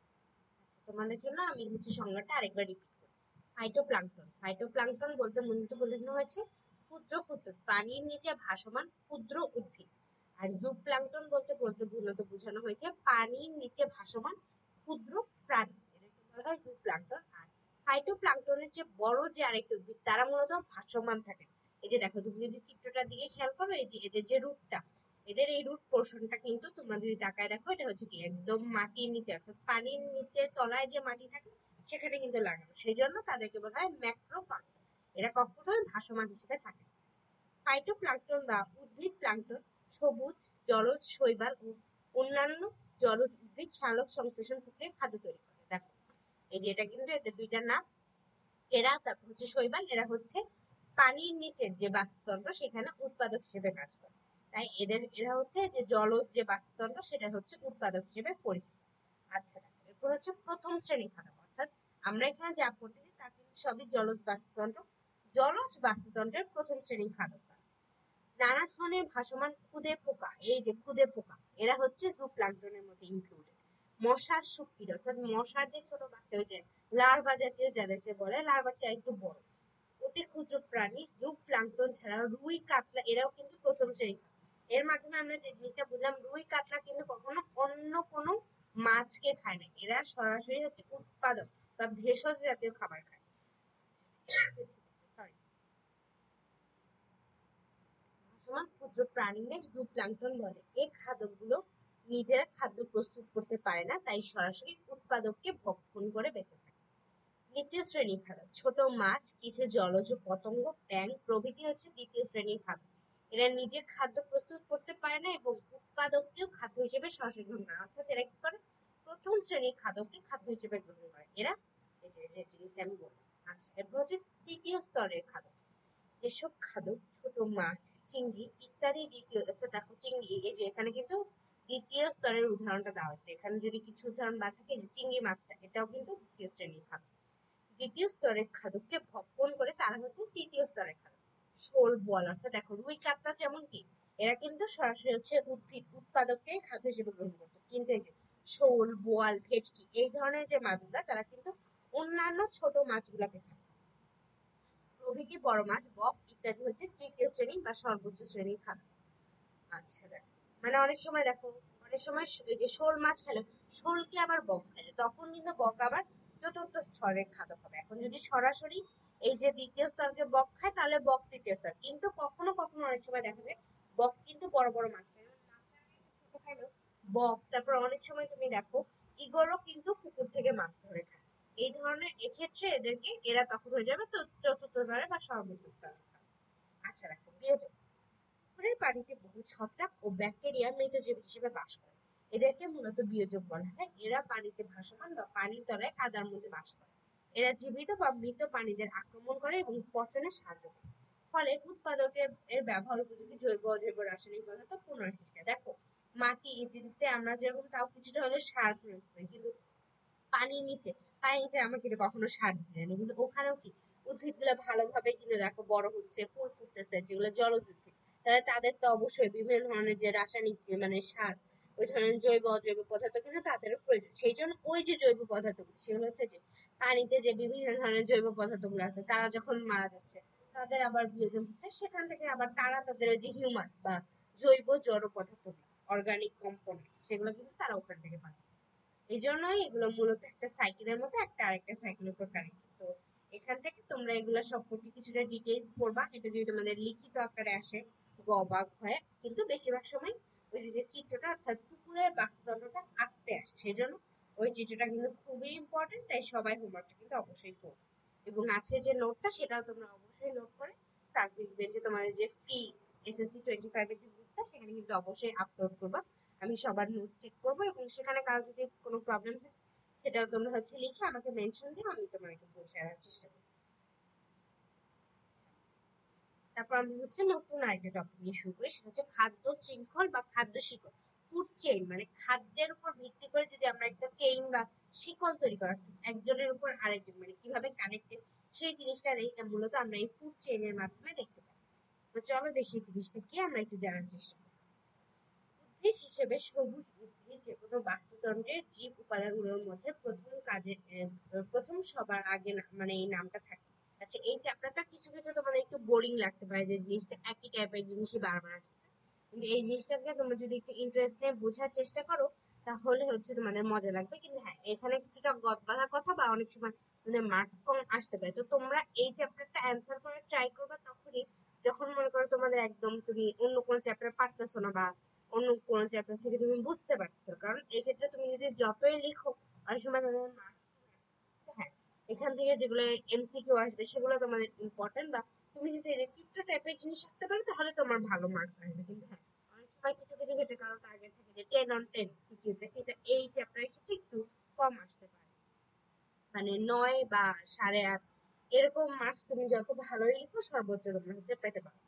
Speaker 1: তোমাদের জন্য আমি হচ্ছে সংজ্ঞাটা আরেকবার রিপিট করি। ফাইটোপ্লাঙ্কটন। ফাইটোপ্লাঙ্কটন বলতে মূলত বোঝানো হয়েছে ক্ষুদ্র ক্ষুদ্র পানির নিচে ভাসমান ক্ষুদ্র উদ্ভিদ। আর জুপ্লাঙ্কটন বলতে বলতে মূলত বোঝানো হয়েছে পানির নিচে ভাসমান ক্ষুদ্র প্রাণী, এদেরকে বলা হয় জুপ্লাঙ্কটন। আর ফাইটোপ্লাঙ্কটনের যে বড় যে আরেকটা উদ্ভিদ তারা মূলত ভাসমান থাকে। এই যে দেখো, তুমি যদি চিত্রটার দিকে খেয়াল করো, এই যে এদের যে রুটটা, এদের এই রুট পোর্শনটা কিন্তু তোমরা যদি তাকায় দেখো, এটা হচ্ছে কি একদম মাটির নিচে অর্থাৎ পানির নিচে তলায় যে মাটি থাকে সেখানে কিন্তু লাগানো, সেই জন্য তাদেরকে বলা হয় ম্যাক্রোপ্লাঙ্কটন। এরা কখনোই ভাসমান হিসেবে থাকে। ফাইটোপ্লাঙ্কটন বা উদ্ভিদ প্লাঙ্কটন সবুজ জলজ শৈবাল ও অন্যান্য জলজ উদ্ভিদ সালোক সংশ্লেষণ প্রক্রিয়ায় খাদ্য তৈরি করে। দেখো, এই যে এটা কিন্তু এদের দুইটা নাম। এরা তারপর হচ্ছে শৈবাল, এরা হচ্ছে পানির নিচের যে বাস্তুতন্ত্র সেখানে উৎপাদক হিসেবে কাজ করে। তাই এরা হচ্ছে যে জলজ যে বাস্তুতন্ত্র সেটা হচ্ছে উৎপাদক হিসেবে পরিচিত। আচ্ছা, এরপর হচ্ছে প্রথম শ্রেণীর খাদক, অর্থাৎ আমরা এখানে যা পড়তেছি তা কিন্তু সবই জলজ বাস্তুতন্ত্র। জলজ বাস্তুতন্ত্রের প্রথম শ্রেণীর খাদক নানা ধরনের ভাসমান খুদে পোকা। এই যে খুদে পোকা, এরা হচ্ছে জুপ্লাঙ্কটনের মধ্যে ইনক্লুডেড। মশার শুক্কির অর্থাৎ মশার যে ছোট বাচ্চা হয়েছে লার্ভা জাতীয়, যাদেরকে বলে লার্ভার চেয়ে একটু বড় অতি ক্ষুদ্র প্রাণী জুপ্লাঙ্কটন ছাড়াও রুই কাতলা, এরাও কিন্তু প্রথম শ্রেণী। এর মাধ্যমে আমরা যে জিনিসটা বুঝলাম, রুই কাতলা কিন্তু কখনো অন্য কোনো মাছকে খায় না, এরা সরাসরি হচ্ছে উৎপাদক বা ভেষজ জাতীয় খাবার খায়। সরি, ভাসমান ক্ষুদ্র প্রাণীদের জুপ্লাঙ্কটন বলে। এই খাদ্যগুলো নিজেরা খাদ্য প্রস্তুত করতে পারে না, তাই সরাসরি উৎপাদককে ভক্ষণ করে বেঁচে থাকে। দ্বিতীয় শ্রেণীর খাদ্য ছোট মাছ, কিছু জলজ পতঙ্গ, ব্যাঙ প্রভৃতি হচ্ছে দ্বিতীয় শ্রেণীর খাদ্য। এরা নিজে খাদ্য প্রস্তুত করতে পারে না এবং উৎপাদককেও খাদ্য হিসেবে সরাসরি গ্রহণ করে, অর্থাৎ এরা কি করে প্রথম শ্রেণীর খাদ্যকে খাদ্য হিসেবে গ্রহণ করে। এরা এই যে জিনিসটা আমি বললাম। আচ্ছা, এরপর হচ্ছে তৃতীয় স্তরের খাদ্য। যেসব খাদক ছোট মাছ, চিংড়ি ইত্যাদি দ্বিতীয়, আচ্ছা দেখো চিংড়ি, এই যে এখানে কিন্তু দ্বিতীয় স্তরের উদাহরণটা দেওয়া হয়েছে, এখানে যদি কিছু উদাহরণ বাদ থাকে, চিংড়ি মাছটা এটাও কিন্তু দ্বিতীয় শ্রেণীর খাদ্য। দ্বিতীয় স্তরের খাদককে ভক্ষণ করে তারা হচ্ছে তৃতীয় স্তরের খাদক। শোল, বোয়াল, অর্থাৎ দেখো রুই কাতলা যেমন কি এরা কিন্তু সরাসরি হচ্ছে উদ্ভিদ উৎপাদককে খাদ্য হিসেবে গ্রহণ করতো, কিন্তু এই যে শোল, বোয়াল, ভেটকি এই ধরনের যে মাছগুলা তারা কিন্তু অন্যান্য ছোট মাছগুলাকে খায়। প্রভৃতি বড় মাছ, বক ইত্যাদি হচ্ছে তৃতীয় শ্রেণী বা সর্বোচ্চ শ্রেণীর খাদ্য। আচ্ছা দেখো, মানে অনেক সময় দেখো, অনেক সময় এই যে শোল মাছ খেলো, শোলকে আবার বক খেলে, তখন কিন্তু বক আবার চতুর্থ স্তরের খাদ্য হবে। এখন যদি সরাসরি এই যে দ্বিতীয় স্তরকে বক খায় তাহলে বক তৃতীয় স্তর, কিন্তু কখনো কখনো অনেক সময় দেখা যায় বক কিন্তু বড় বড় মাছ খায়, ছোট খাইলেও বক। তারপর অনেক সময় তুমি দেখো ঈগলও কিন্তু পুকুর থেকে মাছ ধরে খায়। এই ধরনের এক্ষেত্রে এরা তখন হয়ে যাবে তো চতুর্থ স্তরে বা সর্বোচ্চ স্তরে। আচ্ছা দেখো, বিয়োজন। পুকুরের পানিতে বহু ছত্রাক ও ব্যাকটেরিয়া মৃতজীব হিসেবে বাস করে, এদেরকে মূলত বিয়োজক বলা হয়। এরা পানিতে ভাসমান বা পানির তলায় কাদার মধ্যে বাস করে। এরা জীবিত বা মৃত প্রাণীদের আক্রমণ করে এবং পচনে সাহায্য করে, ফলে উৎপাদকের এর ব্যবহার উপযোগী জৈব অজৈব রাসায়নিক পদার্থ পুনঃসৃষ্টি। দেখো, মাটি ইত্যাদিতে আমরা যেরকম তাও কিছুটা হলে সার প্রয়োগ করি, কিন্তু পানির নিচে আমরা কিন্তু কখনো সার দিতে জানি, কিন্তু ওখানেও কি উদ্ভিদ গুলো ভালোভাবে কিন্তু দেখো বড় হচ্ছে, ফুল ফুটতেছে, যেগুলো জলজ উদ্ভিদ, তাহলে তাদের তো অবশ্যই বিভিন্ন ধরনের যে রাসায়নিক মানে সার ওই ধরনের জৈব অজৈব পদার্থ কিন্তু তাদেরও প্রয়োজন। সেই জন্য ওই যে জৈব পদার্থগুলো সেগুলো হচ্ছে যে পানিতে যে বিভিন্ন ধরনের জৈব পদার্থগুলো আছে তারা যখন মারা যাচ্ছে তাদের আবার বিয়োজন হচ্ছে, সেখান থেকে আবার তারা তাদের ওই যে হিউমাস বা জৈব জড় পদার্থগুলো অর্গানিক কম্পোনেন্ট সেগুলো কিন্তু তারা ওখান থেকে পাচ্ছে। এই জন্যই এগুলো মূলত একটা সাইকেলের মতো একটা আরেকটা সাইকেলের উপর কানেক্ট। তো এখান থেকে তোমরা এগুলো সম্পর্কে কিছুটা ডিটেইলস পড়বা, এটা যদি তোমাদের লিখিত আকারে আসে গ বা ঘয়ে, কিন্তু বেশিরভাগ সময় ওই যে চিত্রটা অর্থাৎ পুকুরের বাস্তুতন্ত্রটা আঁকতে আসে, সেই জন্য ওই চিত্রটা কিন্তু খুবই ইম্পর্টেন্ট, তাই সবাই হোমওয়ার্কটা কিন্তু অবশ্যই করবে। এবং আছে যে নোটটা সেটাও তোমরা অবশ্যই নোট করে দেখবে যে তোমাদের যে ফ্রি এসএসসি 25 এর যে গ্রুপটা সেখানে কিন্তু অবশ্যই আপলোড করবা। আমি সবার নোট চেক করবো এবং সেখানে কারো যদি কোনো প্রবলেম থাকে সেটাও তোমরা হচ্ছে লিখে আমাকে মেনশন দিয়ে আমি তোমাকে পৌঁছে দেওয়ার চেষ্টা করবো। তারপর আমি হচ্ছে নতুন আরেকটা টপিক নিয়ে শুরু করি, সেটা হচ্ছে খাদ্য শৃঙ্খল বা খাদ্য শিকল। ফুড চেইন মানে খাদ্যের উপর ভিত্তি করে যদি আমরা একটা চেইন বা শিকল তৈরি করা, একজনের উপর আরেকজন মানে কিভাবে কানেক্টেড সেই জিনিসটা দেখে মূলত আমরা এই ফুড চেইনের মাধ্যমে দেখতে পাই। তো চলো দেখি জিনিসটা কি আমরা একটু জানার চেষ্টা করি। উদ্ভিদ হিসেবে সবুজ উদ্ভিদ যেকোনো বাস্তুতন্ত্রের জীব উপাদানগুলোর মধ্যে প্রথম সবার আগে মানে এই নামটা থাকে। আচ্ছা, এই চ্যাপ্টারটা কিছু ক্ষেত্রে তোমাদের একটু বোরিং লাগতে পারে যে জিনিসটা একই টাইপের জিনিসই বারবার আসছে, কিন্তু এই জিনিসটাকে তোমরা যদি একটু ইন্টারেস্ট নিয়ে বোঝার চেষ্টা করো তাহলে হচ্ছে তোমাদের মজা লাগবে। কিন্তু হ্যাঁ, এখানে কিছুটা গদ বাঁধা কথা বা অনেক সময় তোমাদের মার্কস কম আসতে পারে। তো তোমরা এই চ্যাপ্টারটা অ্যান্সার করার ট্রাই করবা তখনই যখন মনে করো তোমাদের একদম তুমি অন্য কোনো চ্যাপ্টার পারতেছো না বা অন্য কোনো চ্যাপ্টার থেকে তুমি বুঝতে পারছো। কারণ এই ক্ষেত্রে তুমি যদি যতই লিখো অনেক সময় তোমাদের মার্কস, হ্যাঁ, এখান থেকে যেগুলো এমসিকিউ আসবে সেগুলো তোমাদের ইম্পর্টেন্ট, বা তুমি যদি চিত্র টাইপের জিনিস আঁকতে পারো তাহলে তোমার ভালো মার্কস আসবে। কিন্তু হ্যাঁ, অনেক সময় কিছু কিছু ক্ষেত্রে কারো টার্গেট থাকে যে 10 on 10 সিকিউতে, এটা এই চ্যাপ্টারের ক্ষেত্রে একটু কম আসতে পারে, মানে 9 বা 8.5 এরকম মার্কস তুমি যত ভালোই লিখো সর্বোচ্চ তোমরা হচ্ছে পেতে পারো।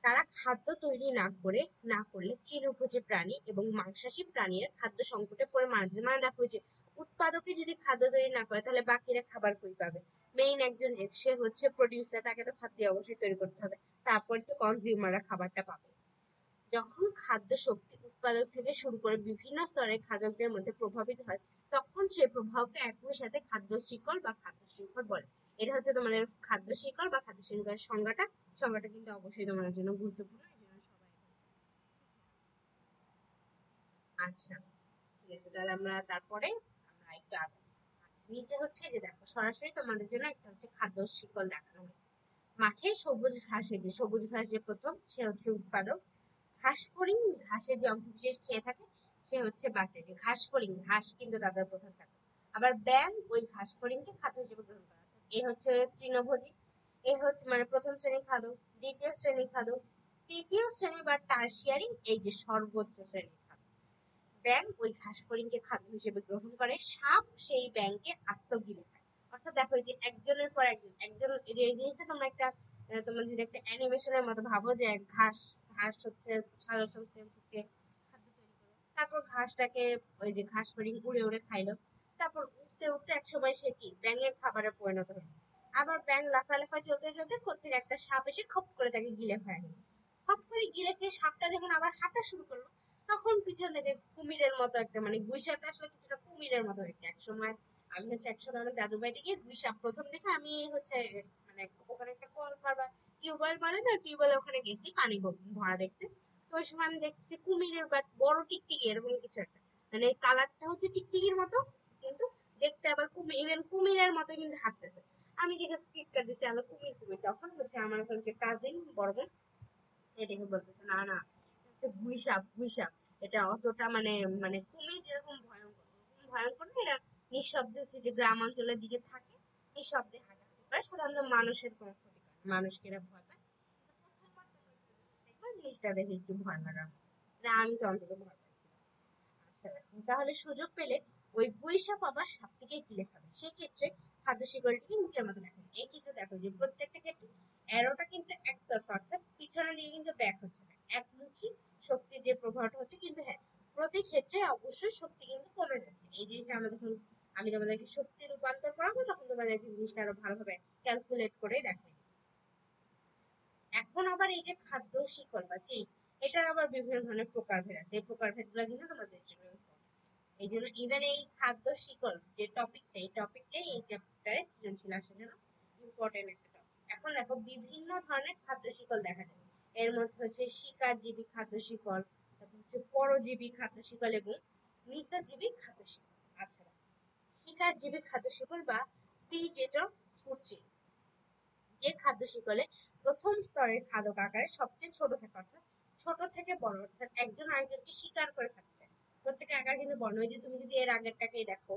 Speaker 1: তারা খাদ্য তৈরি না করলে তৃণভোজী প্রাণী এবং মাংসাশী প্রাণীরা খাদ্য সংকটে পড়ে মারা যেতে। মানে দেখো যে উৎপাদকে যদি খাদ্য তৈরি না করে তাহলে বাকিরা খাবার কই পাবে? মেইন একজন সে হচ্ছে প্রডিউসার, তাকে তো খাদ্য অবশ্যই তৈরি করতে হবে, তারপরে তো কনজিউমাররা খাবারটা পাবে। যখন খাদ্য শক্তি উৎপাদক থেকে শুরু করে বিভিন্ন স্তরের খাদকদের মধ্যে প্রভাবিত হয় তখন সে প্রভাবকে একই সাথে খাদ্য শিকল বা খাদ্য শৃঙ্খল বলে। এটা হচ্ছে তোমাদের খাদ্য শিকল বা খাদ্য শৃঙ্খলের সংজ্ঞাটা। সংজ্ঞাটা কিন্তু অবশ্যই তোমাদের জন্য গুরুত্বপূর্ণ, এই জন্য সবাই। আচ্ছা, ঠিক আছে, তাহলে আমরা তারপরে আমরা একটু আগে নিচে হচ্ছে যে দেখো সরাসরি তোমাদের জন্য একটা হচ্ছে খাদ্য শিকল দেখানো হয়েছে। মাঠে সবুজ ঘাসে যে সবুজ ঘাস যে প্রথম সে হচ্ছে উৎপাদক, ঘাস ফড়িং ঘাসের যে অংশবিশেষ খেয়ে থাকে সে হচ্ছে বাঁচে। যে ঘাস ফড়িং ঘাস কিন্তু তাদের প্রধান খাদ্য, আবার ব্যাঙ ওই ঘাস ফড়িংকে খাদ্য হিসেবে গ্রহণ করা হয়। এ হচ্ছে তৃণভোজী, এ হচ্ছে মানে প্রথম শ্রেণীর খাদ্য, দ্বিতীয় শ্রেণীর খাদ্য, তৃতীয় শ্রেণী বা টার্সিয়ারি এই যে সর্বোচ্চ শ্রেণীর খাদ্য। ব্যাঙ ওই ঘাস ফড়িংকে খাদ্য হিসেবে গ্রহণ করে, সাপ সেই ব্যাঙকে আস্ত গিলে খায়। অর্থাৎ দেখো যে একজনের পর একজন একজন এই জিনিসটা তোমরা একটা তোমরা যদি একটা অ্যানিমেশনের মতো ভাবো যে ঘাস ঘাস হচ্ছে খাদ্য তৈরি করো, তারপর ঘাসটাকে ওই যে ঘাস ফড়িং উড়ে উড়ে খাইলো, তারপর উঠতে উঠতে এক সময় সে কি ব্যাঙের খাবারে পরিণত হলো। আবার ব্যাঙ লাফালাফা চলতে চলতে কোত্থেকে একটা সাপ এসে খপ করে তাকে গিলে ফেলে নিল। খপ করে গিলে খেয়ে সাপটা যখন আবার হাঁটা শুরু করলো তখন পিছন থেকে কুমিরের মতো একটা মানে গুইসাপটা আসলে কিছুটা কুমিরের মতো দেখতে। একসময় আমি হচ্ছে একসময় আমার দাদু বাড়িতে গিয়ে গুইসাপ প্রথম দেখে আমি হচ্ছে মানে ওখানে একটা কল করবার টিউবওয়েল বলে না, টিউবওয়েলের ওখানে গেছি পানি ভরা দেখতে। তো ওই সময় আমি দেখছি কুমিরের বা বড় টিকটিকি এরকম কিছু একটা, মানে কালারটা হচ্ছে টিকটিকির মতো কিন্তু দেখতে আবার কুমির, ইভেন কুমিরের মতো কিন্তু হাঁটতেছে। আমি দেখে চিৎকার দিচ্ছি আলো কুমির কুমির, তখন হচ্ছে আমার হচ্ছে কাজিন বড় বোন সে দেখে বলতেছে না না হচ্ছে গুইসাপ গুইসাপ, এটা অতটা মানে মানে কুমির যেরকম ভয়ঙ্কর ওরকম ভয়ঙ্কর না, এরা নিঃশব্দে হচ্ছে যে গ্রাম অঞ্চলের দিকে থাকে, নিঃশব্দে হাঁটাহাঁটি করে, সাধারণত মানুষের কোনো ক্ষতি করে না, মানুষকে এরা ভয় পায়। কিন্তু প্রথমবার তোমরা দেখবা জিনিসটা দেখে একটু ভয় লাগা, আমি তো অন্তত ভয় পাইছিলাম। আচ্ছা দেখো, তাহলে সুযোগ পেলে ওই গুইসাপ আবার সাপটিকে গিলে খাবে, সেক্ষেত্রে খাদ্য শিকলটিকে নিচের মতো দেখা যায়। এই ক্ষেত্রে দেখো যে প্রত্যেকটা ক্ষেত্রে অ্যারোটা কিন্তু একতরফা, অর্থাৎ পিছনে দিয়ে কিন্তু ব্যাক হচ্ছে না, একমুখী শক্তির যে প্রভাবটা হচ্ছে। কিন্তু হ্যাঁ, প্রতি ক্ষেত্রে অবশ্যই শক্তি কিন্তু কমে যাচ্ছে। এই জিনিসটা আমরা যখন আমি তোমাদেরকে শক্তি রূপান্তর করাবো তখন তোমাদেরকে জিনিসটা আরো ভালোভাবে ক্যালকুলেট করে দেখাই। এখন আবার এই যে খাদ্য শিকল বা চেইন, এটার আবার বিভিন্ন ধরনের প্রকারভেদ আছে, এই প্রকারভেদগুলো কিন্তু তোমাদের জন্য important। এই জন্য ইভেন এই খাদ্য শিকল যে টপিকটা, এই টপিকটাই এই চ্যাপ্টারে সৃজনশীল আসার জন্য ইম্পর্টেন্ট একটা টপিক। এখন দেখো বিভিন্ন ধরনের খাদ্য শিকল দেখা যায়, এর মধ্যে হচ্ছে শিকারজীবী খাদ্য শিকল, তারপর হচ্ছে পরজীবী খাদ্য শিকল এবং মৃতজীবী খাদ্য শিকল। আচ্ছা, শিকারজীবী খাদ্য শিকল বা প্রিডেটর ফুড চেইন, যে খাদ্য শিকলে প্রথম স্তরের খাদক আকারে সবচেয়ে ছোট থাকে, অর্থাৎ ছোট থেকে বড়, অর্থাৎ একজন আরেকজনকে শিকার করে খাচ্ছে। প্রত্যেকের আকার কিন্তু বড়। ওই যে তুমি যদি এর আগেরটাকেই দেখো,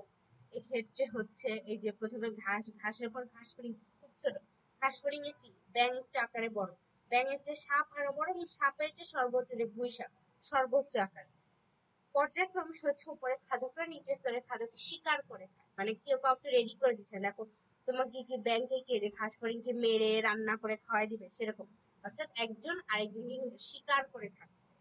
Speaker 1: এক্ষেত্রে হচ্ছে এই যে প্রথমে ঘাস, ঘাসের পর ঘাস ফড়িং খুব ছোট, ঘাস ফড়িং এর কি ব্যাঙ একটু আকারে বড়, ব্যাঙের চেয়ে সাপ আরো বড় এবং সাপের চেয়ে সর্বোচ্চ যে গুইসাপ সর্বোচ্চ আকার। পর্যায়ক্রমে হচ্ছে উপরে খাদকরা নিচের স্তরে খাদক শিকার করে খায়, মানে কেউ কাউকে রেডি করে দিচ্ছে। দেখো তোমাকে কি ব্যাংকে কে যে ঘাস ফড়িংকে মেরে রান্না করে খাওয়াই দিবে সেরকম, অর্থাৎ একজন আরেকজনকে কিন্তু শিকার করে খাচ্ছে।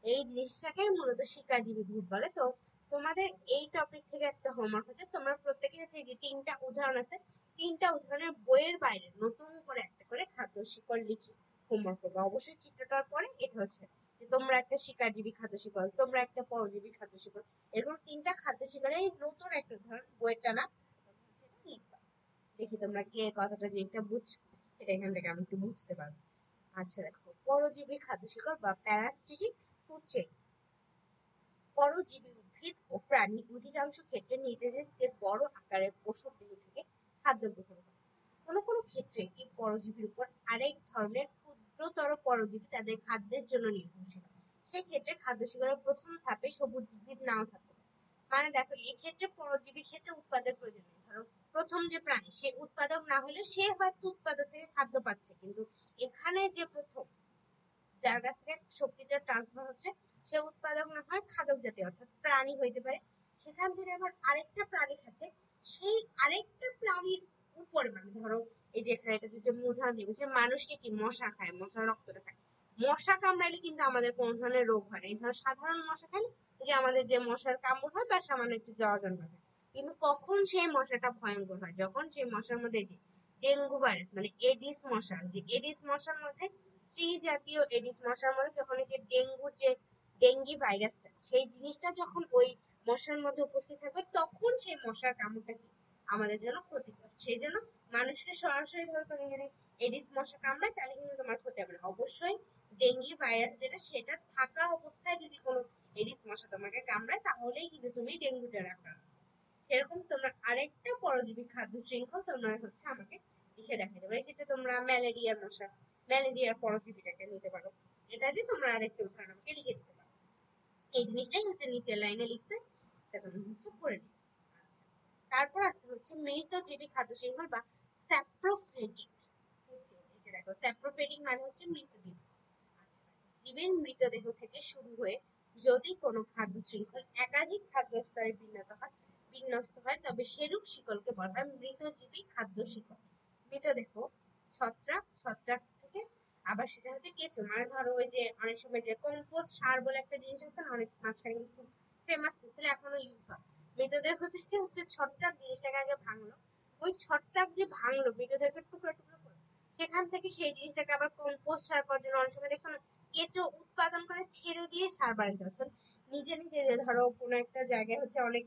Speaker 1: এই জিনিসটাকে মূলত শিকারজীবী ভূত বলে। তো তোমাদের এই টপিক থেকে একটা হোমওয়ার্ক হচ্ছে, তোমরা প্রত্যেকে হচ্ছে যে তিনটা উদাহরণ আছে, তিনটা উদাহরণের বইয়ের বাইরে নতুন করে একটা করে খাদ্য শিকল লিখে হোমওয়ার্ক করবে। অবশ্যই চিত্রটার পরে এটা হচ্ছে যে তোমরা একটা শিকারজীবী খাদ্য শিকল, তোমরা একটা পরজীবী খাদ্য শিকল, এরকম তিনটা খাদ্য শিকলের নতুন একটা উদাহরণ বইয়েরটা না সেটা লিখবা। দেখি তোমরা কে কথাটা যেটা বুঝছো সেটা এখান থেকে আমি একটু বুঝতে পারবো। আচ্ছা দেখো, পরজীবী খাদ্য শিকল বা প্যারাসিটিক ফুড চেইন। পরজীবী উদ্ভিদ ও প্রাণী অধিকাংশ ক্ষেত্রে নিজেদের যে বড় আকারের পশুর দেহ থেকে খাদ্য গ্রহণ করে। কোনো কোনো ক্ষেত্রে একটি পরজীবীর উপর আরেক ধরনের ক্ষুদ্রতর পরজীবী তাদের খাদ্যের জন্য নির্ভরশীল। সেক্ষেত্রে খাদ্য শিকারের প্রথম ধাপে সবুজ উদ্ভিদ নাও থাকতে পারে। মানে দেখো এক্ষেত্রে পরজীবীর ক্ষেত্রে উৎপাদক প্রয়োজন নেই। ধরো প্রথম যে প্রাণী সে উৎপাদক না হলে সে হয়তো উৎপাদক থেকে খাদ্য পাচ্ছে, কিন্তু এখানে যে প্রথম যার কাছ থেকে শক্তিটা ট্রান্সফার হচ্ছে সে উৎপাদক না হয় খাদক জাতীয়, অর্থাৎ প্রাণী হইতে পারে। সেখান থেকে আবার আরেকটা প্রাণী খাচ্ছে, সেই আরেকটা প্রাণীর উপরে, মানে ধরো এই যে এখানে এটা যদি উদাহরণ দিই, সে মানুষকে কি মশা খায়, মশার রক্তটা খায়। মশা কামড়ালে কিন্তু আমাদের কোনো ধরনের রোগ হয় না। এই ধরো সাধারণ মশা খাইলে যে আমাদের যে মশার কামড় হয় বা সামান্য একটু জ্বর জন্ম হয়, কিন্তু কখন সেই মশাটা ভয়ঙ্কর হয়, যখন সেই মশার মধ্যে যে ডেঙ্গু ভাইরাস মানে এডিস মশা, যে এডিস মশার মধ্যে স্ত্রী জাতীয় এডিস মশার মধ্যে যখন এই যে ডেঙ্গুর যে ডেঙ্গি ভাইরাসটা সেই জিনিসটা যখন ওই মশার মধ্যে উপস্থিত থাকবে তখন সেই মশার কামড়টা কি আমাদের জন্য ক্ষতিকর। সেই জন্য মানুষকে সরাসরি ধরো তুমি যদি এডিস মশা কামড়ায় তাহলে কিন্তু তোমার ক্ষতি হবে না। অবশ্যই ডেঙ্গি ভাইরাস যেটা সেটা থাকা অবস্থায় যদি কোনো এডিস মশা তোমাকে কামড়ায় তাহলেই কিন্তু তুমি ডেঙ্গু জ্বর আক্রান্ত। এরকম তোমরা আরেকটা পরজীবী খাদ্য শৃঙ্খল তোমরা হচ্ছে আমাকে লিখে দেখাতে পারো। এক্ষেত্রে তোমরা ম্যালেরিয়ার মশা, ম্যালেরিয়ার পরজীবীটাকে নিতে পারো, এটা দিয়ে তোমরা আরেকটা উদাহরণ আমাকে লিখে দিতে পারো। এই জিনিসটাই হচ্ছে নিচের লাইনে লিখছে, এটা তুমি হচ্ছে পড়ে নিবে। আচ্ছা, তারপর আছে হচ্ছে মৃতজীবী খাদ্য শৃঙ্খল বা স্যাপ্রোফেটিক। এই যে দেখো স্যাপ্রোফেটিক মানে হচ্ছে মৃতজীবী। আচ্ছা, জীবের মৃতদেহ থেকে শুরু হয়ে যদি কোনো খাদ্য শৃঙ্খল একাধিক খাদ্য স্তরে বিন্যস্ত হয় তবে সেরূপ শিকলকে বলা হয় মৃতজীবী খাদ্য শিকল। মৃতদেহ ছত্রাক, ছত্রাক থেকে আবার সেটা হচ্ছে কেঁচো, মানে ধরো ওই যে অনেক সময় যে কম্পোস্ট সার বলে একটা জিনিস আছে না, অনেক মাঝখানে কিন্তু খুব ফেমাস হয়েছিল, এখনো ইউজ হয়। মৃতদেহ থেকে হচ্ছে ছত্রাক জিনিসটাকে আগে ভাঙলো, ওই ছত্রাক যে ভাঙলো মৃতদেহকে টুকরো টুকরো করে, সেখান থেকে সেই জিনিসটাকে আবার কম্পোস্ট সার করার জন্য অনেক সময় দেখছো না কেঁচো উৎপাদন করে ছেড়ে দিয়ে সার বানাতে হতো। নিজে নিজে যে ধরো কোনো একটা জায়গায় হচ্ছে অনেক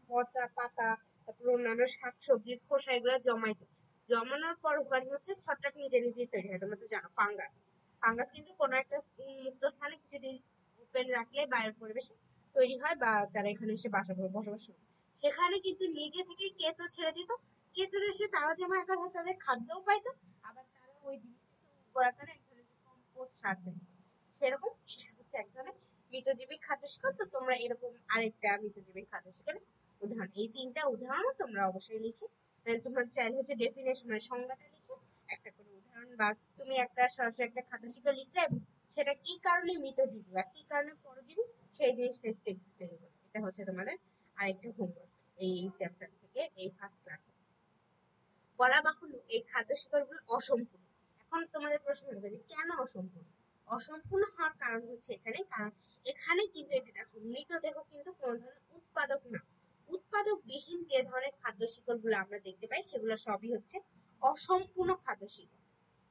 Speaker 1: পচা পাতা, তারপর অন্যান্য শাকসবজির খোসা এগুলো জমাইতো, জমানোর পর ওখানে হচ্ছে ছত্রাক নিজে নিজেই তৈরি হয়। তোমরা তো জানো ফাঙ্গাস, ফাঙ্গাস কিন্তু কোনো একটা মুক্ত স্থানে কিছুদিন ওপেন রাখলে বায়ুর পরিবেশে তৈরি হয় বা তারা এখানে এসে বসবাস শুরু করে। সেখানে কিন্তু নিজে থেকে কেঁচো ছেড়ে দিত, কেঁচো এসে তারা যেমন একা তাদের খাদ্যও পাইতো, আবার তারা ওই জিনিসটাকে উর্বর আকারে এক ধরনের কম্পোস্ট সার দেয়। সেরকম এটা হচ্ছে এক ধরনের মৃতজীবী খাদ্য শিকল। তো তোমরা এরকম আরেকটা মৃতজীবী খাদ্য শিকল উদাহরণ, এই তিনটা উদাহরণ তোমরা অবশ্যই লিখে, মানে তোমার চাইলে হচ্ছে ডেফিনেশন মানে সংজ্ঞাটা লিখে একটা করে উদাহরণ, বা তুমি একটা সরাসরি একটা খাদ্য শিকল লিখলে এবং সেটা কি কারণে মৃতজীবী বা কি কারণে পরজীবী সেই জিনিসটা একটু এক্সপ্লেন করবে। এটা হচ্ছে তোমাদের আরেকটা হোমওয়ার্ক এই চ্যাপ্টার থেকে, এই ফার্স্ট ক্লাসে। বলা বাহুল্য এই খাদ্য শিকড়গুলো অসম্পূর্ণ। এখন তোমাদের প্রশ্ন হবে যে কেন অসম্পূর্ণ? অসম্পূর্ণ হওয়ার কারণ হচ্ছে এখানে, কারণ এখানে কিন্তু এই যে দেখো মৃতদেহ কিন্তু কোনো ধরনের উৎপাদক না, উৎপাদক বিহীন যে ধরনের খাদ্য শিকড়গুলো আমরা দেখতে পাই সেগুলো সবই হচ্ছে অসম্পূর্ণ খাদ্য শিকড়।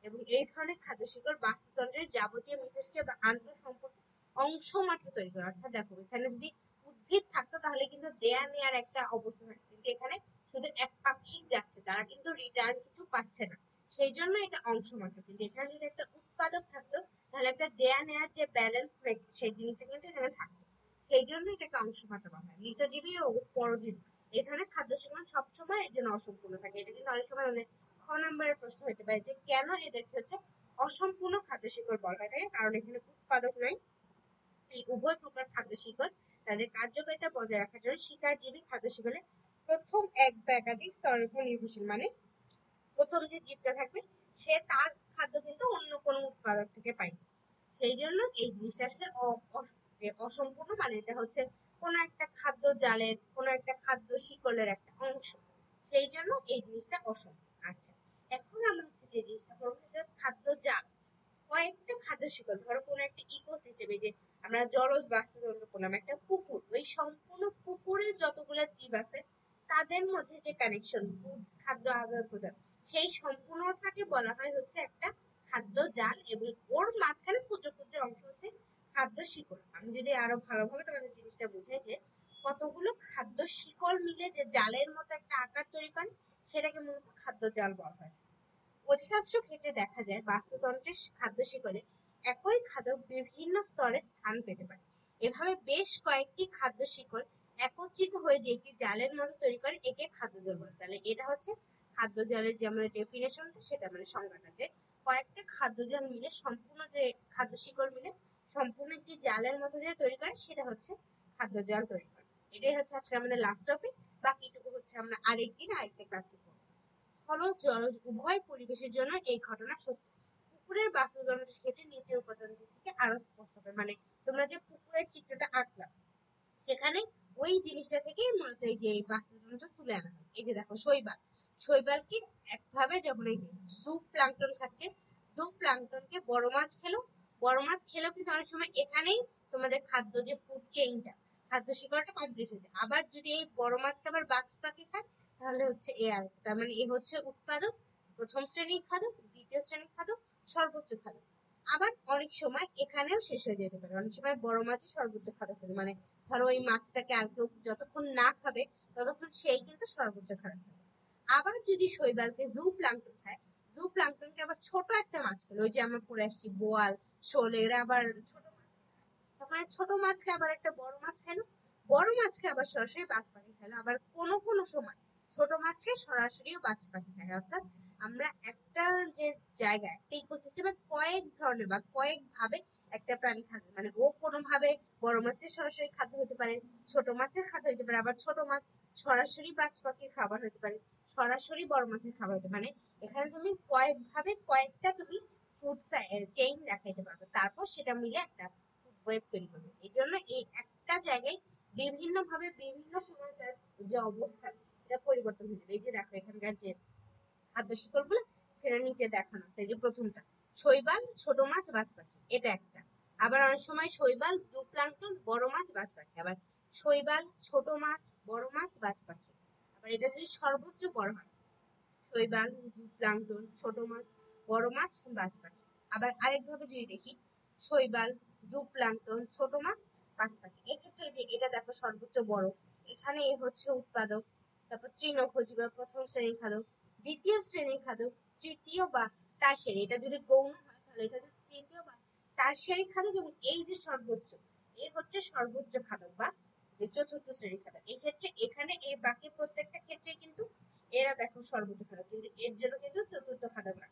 Speaker 1: এবং এই ধরনের খাদ্য শিকড় বাস্তুতন্ত্রের যাবতীয় মিথস্ক্রিয়া বা আন্তঃসম্পর্ক অংশ মাত্র তৈরি করে। অর্থাৎ দেখো এখানে যদি উদ্ভিদ থাকতো তাহলে কিন্তু দেয়া নেয়ার একটা অবস্থা থাকতো, কিন্তু এখানে শুধু একপাক্ষিক যাচ্ছে, তারা কিন্তু রিটার্ন কিছু পাচ্ছে না, সেই জন্য এটা অংশ মাত্র। কিন্তু এখানে যদি একটা উৎপাদক থাকতো তাহলে একটা দেয়া নেয়ার যে ব্যালেন্স সেই জিনিসটা কিন্তু এখানে থাকতো, সেই জন্য এটাকে অংশ মাত্র বলা হয়। মৃতজীবী ও পরজীবী এখানে খাদ্য শিকরণ সবসময় এর জন্য অসম্পূর্ণ থাকে। এটা কিন্তু অনেক সময় মানে খ নম্বরের প্রশ্ন হতে পারে যে কেন এদেরকে হচ্ছে অসম্পূর্ণ খাদ্য শিকড় বলা হয় থাকে, কারণ এখানে উৎপাদক নাই। এই উভয় প্রকার খাদ্য শিকড় তাদের কার্যকারিতা বজায় রাখার জন্য শিকারজীবী খাদ্য শিকড়ের প্রথম এক বা একাধিক স্তরের উপর নির্ভরশীল। মানে প্রথম যে জীবটা থাকবে সে তার খাদ্য কিন্তু অন্য কোনো উৎপাদক থেকে পাইছে, সেই জন্য এই জিনিসটা আসলে যে অসম্পূর্ণ, মানে এটা হচ্ছে কোনো একটা খাদ্য জালের কোনো একটা খাদ্য শিকলের একটা অংশ, সেই জন্য এই জিনিসটা অসম্পূর্ণ। আচ্ছা, এখন আমরা হচ্ছে যে জিনিসটা করবো সেটা খাদ্য জাল। কয়েকটা খাদ্য শিকল, ধরো কোনো একটা ইকোসিস্টেমে যে আমরা জলজ বাস্তুতন্ত্র করলাম একটা পুকুর, ওই সম্পূর্ণ পুকুরে যতগুলো জীব আছে তাদের মধ্যে যে কানেকশন, ফুড খাদ্য আদান প্রদান, সেই সম্পূর্ণটাকে বলা হয় হচ্ছে একটা খাদ্য জাল, এবং ওর মাঝখানে ক্ষুদ্র ক্ষুদ্র অংশ হচ্ছে খাদ্য শিকড়। আমি যদি আরো ভালোভাবে তোমাদের জিনিসটা বুঝাই যে কতগুলো খাদ্য শিকড় মিলে যে জালের মতো একটা আকার তৈরি করে সেটাকে মূলত খাদ্য জাল বলা হয়। অধিকাংশ ক্ষেত্রে দেখা যায় বাস্তুতন্ত্রের খাদ্য শিকড়ে একই খাদ্য বিভিন্ন স্তরে স্থান পেতে পারে। এভাবে বেশ কয়েকটি খাদ্য শিকড় একত্রিত হয়ে যে একটি জালের মতো তৈরি করে একে খাদ্য জাল বলে। তাহলে এটা হচ্ছে খাদ্য জালের যে আমাদের ডেফিনেশনটা, সেটা মানে সংজ্ঞাটা, যে কয়েকটা খাদ্য জাল মিলে সম্পূর্ণ যে খাদ্য শিকড় মিলে সম্পূর্ণ একটি জালের মতো যে তৈরি করে সেটা হচ্ছে খাদ্য জাল তৈরি করে। এটাই হচ্ছে আজকে আমাদের লাস্ট টপিক। বাকিটুকু হচ্ছে আমরা আরেকদিন আরেকটা ক্লাসে করবো। স্থলজ জলজ উভয় পরিবেশের জন্য এই ঘটনা সত্য। পুকুরের বাস্তুতন্ত্রের ক্ষেত্রে নিচের উপাদানটি থেকে আরো স্পষ্ট হবে, মানে তোমরা যে পুকুরের চিত্রটা আঁকলা সেখানে ওই জিনিসটা থেকেই মূলত এই যে বাস্তুতন্ত্র তুলে আনা হয়। এই যে দেখো শৈবাল, শৈবালকে একভাবে যখন এই জু প্লাঙ্কটন খাচ্ছে, জু প্লাঙ্কটনকে বড় মাছ খেলো, বড় মাছ খেলেও কিন্তু অনেক সময় এখানেই তোমাদের খাদ্য যে ফুড চেইনটা, খাদ্য শিকড়টা কমপ্লিট হয়েছে। আবার যদি এই বড় মাছটা আবার বাঘ পাখি খায় তাহলে হচ্ছে এ আর, তার মানে এ হচ্ছে উৎপাদক, প্রথম শ্রেণীর খাদক, দ্বিতীয় শ্রেণীর খাদক, সর্বোচ্চ খাদক। আবার অনেক সময় এখানেও শেষ হয়ে যেতে পারে, অনেক সময় বড় মাছই সর্বোচ্চ খাদক হবে, মানে ধরো ওই মাছটাকে আর কেউ যতক্ষণ না খাবে ততক্ষণ সেই কিন্তু সর্বোচ্চ খাদক হবে। আবার যদি শৈবালকে জু প্লাঙ্কটন খায়, জু প্লাঙ্কটনকে আবার ছোট একটা মাছ খেলো, ওই যে আমরা পড়ে আসছি বোয়াল, শোল, এরা আবার ছোট মাছ, তখন ছোট মাছকে আবার একটা বড় মাছ খেলো, বড় মাছকে আবার সরাসরি বাজ পাখি খেলো, আবার কোনো কোনো সময় ছোট মাছকে সরাসরিও বাজ পাখি খায়। অর্থাৎ আমরা একটা যে জায়গায় একটা ইকোসিস্টেমে কয়েক ধরনের বা কয়েক ভাবে একটা প্রাণী থাকে, মানে ও কোনো ভাবে বড় মাছের সরাসরি খাদ্য হতে পারে, ছোট মাছের খাদ্য হতে পারে, আবার ছোট মাছ সরাসরি বাজ পাখির খাবার হতে পারে, সরাসরি বড় মাছের খাবার হতে, মানে এখানে তুমি কয়েক ভাবে কয়েকটা তুমি ফুড চেইন দেখাইতে পারবে, তারপর সেটা মিলে একটা ওয়েব তৈরি করবে। এই জন্য এই একটা জায়গায় বিভিন্ন ভাবে বিভিন্ন সময় তার যে অবস্থান এটা পরিবর্তন হয়ে যাবে। এই যে দেখো এখানকার যে খাদ্য শিকড় গুলো সেটা নিচে দেখানো আছে, এই যে প্রথমটা শৈবাল, ছোট মাছ, বাজ পাখি, এটা একটা। আবার অনেক সময় শৈবাল, জুপ্লাঙ্কটন, বড় মাছ, বাজ পাখি, আবার শৈবাল, ছোট মাছ, বড় মাছ, বাজ পাখি। আবার এটা যদি সর্বোচ্চ বড় হয়, শৈবাল, জুপ্লাঙ্কটন, ছোট মাছ, বড় মাছ, বাজ পাখি। আবার আরেকভাবে যদি দেখি শৈবাল, জুপ্লাঙ্কটন, ছোট মাছ, বাজ পাখি। এক্ষেত্রে যে এটা দেখো সর্বোচ্চ বড়, এখানে এ হচ্ছে উৎপাদক, তারপর তৃণভোজী বা প্রথম শ্রেণীর খাদক, দ্বিতীয় শ্রেণীর খাদক, তৃতীয় বা টারশিয়ারি, এটা যদি গৌণ হয় তাহলে এটা তৃতীয় বা টারশিয়ারি খাদক, এবং এই যে সর্বোচ্চ এ হচ্ছে সর্বোচ্চ খাদক বা যে চতুর্থ শ্রেণীর খাদক। এই ক্ষেত্রে এখানে এই বাকি প্রত্যেকটা ক্ষেত্রে কিন্তু এরা দেখো সর্বোচ্চ খাদক, কিন্তু এর জন্য কিন্তু চতুর্থ খাদক না।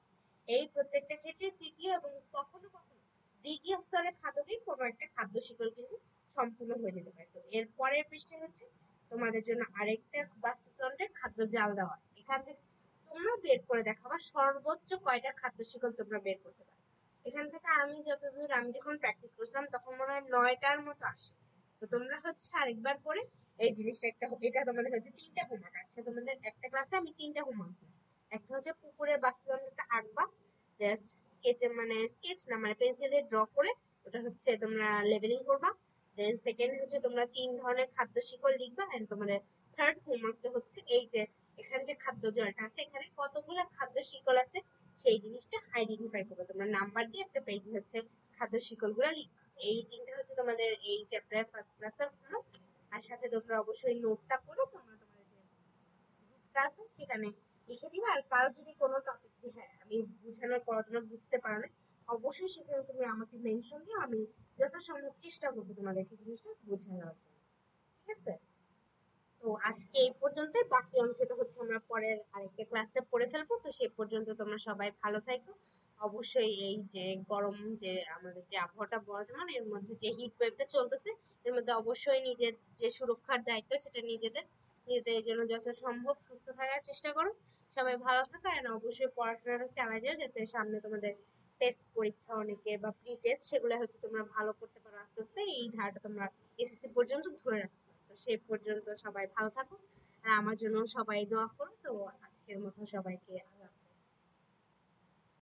Speaker 1: এই প্রত্যেকটা ক্ষেত্রে তৃতীয় এবং কখনো কখনো দ্বিতীয় স্তরের খাদকেই কোনো একটা খাদ্য শিকড় কিন্তু সম্পূর্ণ হয়ে যেতে পারে। তো এর পরের পৃষ্ঠে হচ্ছে তোমাদের জন্য আরেকটা বাস্তুতন্ত্রের খাদ্য জাল দেওয়া আছে, এখান থেকে তোমরা বের করে দেখাবা সর্বোচ্চ কয়টা খাদ্য শিকড় তোমরা বের করতে পারো। এখান থেকে আমি যতদূর, আমি যখন প্র্যাকটিস করছিলাম তখন মনে হয় 9টার মতো আসে। তো তোমরা হচ্ছে আরেকবার করে এই জিনিসটা একটা, এটা তোমাদের হচ্ছে 3টা হোমওয়ার্ক। আচ্ছা, তোমাদের একটা ক্লাসে আমি 3টা হোমওয়ার্ক, একটা হচ্ছে পুকুরের বাস্তুতন্ত্রটা আঁকবা, জাস্ট স্কেচে, মানে স্কেচ না মানে পেন্সিল দিয়ে ড্র করে ওটা হচ্ছে তোমরা লেবেলিং করবা। দেন সেকেন্ড হচ্ছে তোমরা 3 ধরনের খাদ্য শিকড় লিখবা, এন্ড তোমাদের থার্ড হোমওয়ার্কটা হচ্ছে এই যে এখানে যে খাদ্য জলটা আছে এখানে কতগুলো খাদ্য শিকড় আছে সেই জিনিসটা আইডেন্টিফাই করবে, তোমরা নাম্বার দিয়ে একটা পেজে হচ্ছে খাদ্য শিকড় গুলো লিখবা। এই তিনটা হচ্ছে তোমাদের এই চ্যাপ্টারের ফার্স্ট ক্লাসের নোট। আর সাথে তোমরা অবশ্যই নোটটা করে তোমরা তোমাদের যে গ্রুপটা আছে সেখানে লিখে দিবা। আর কারো যদি কোনো টপিক হ্যাঁ আমি বুঝানোর পর তোমরা বুঝতে পারো না, অবশ্যই সেখানে তুমি আমাকে মেনশন দিও, আমি যথাসম্ভব চেষ্টা করবো তোমাদেরকে জিনিসটা বোঝানোর জন্য। ঠিক আছে? তো আজকে এই পর্যন্তই, বাকি অংশটা হচ্ছে আমরা পরের আরেকটা ক্লাসে পড়ে ফেলবো। তো সে পর্যন্ত তোমরা সবাই ভালো থাকো। অবশ্যই এই যে গরম যে আমাদের যে আবহাওয়াটা বর্তমান এর মধ্যে যে হিট ওয়েভটা চলতেছে এর মধ্যে অবশ্যই নিজের যে সুরক্ষার দায়িত্ব সেটা নিজেদের এই জন্য যথাসম্ভব সুস্থ থাকার চেষ্টা করো। সবাই ভালো থাকো, আর অবশ্যই পড়াশোনাটা চালিয়ে যাও যাতে সামনে তোমাদের টেস্ট পরীক্ষা অনেকে বা প্রি টেস্ট সেগুলো হচ্ছে তোমরা ভালো করতে পারো আস্তে আস্তে, এই ধারাটা তোমরা এসএসসি পর্যন্ত ধরে রাখো। তো সে পর্যন্ত সবাই ভালো থাকো, আর আমার জন্য সবাই দোয়া করো। তো আজকের মতো সবাইকে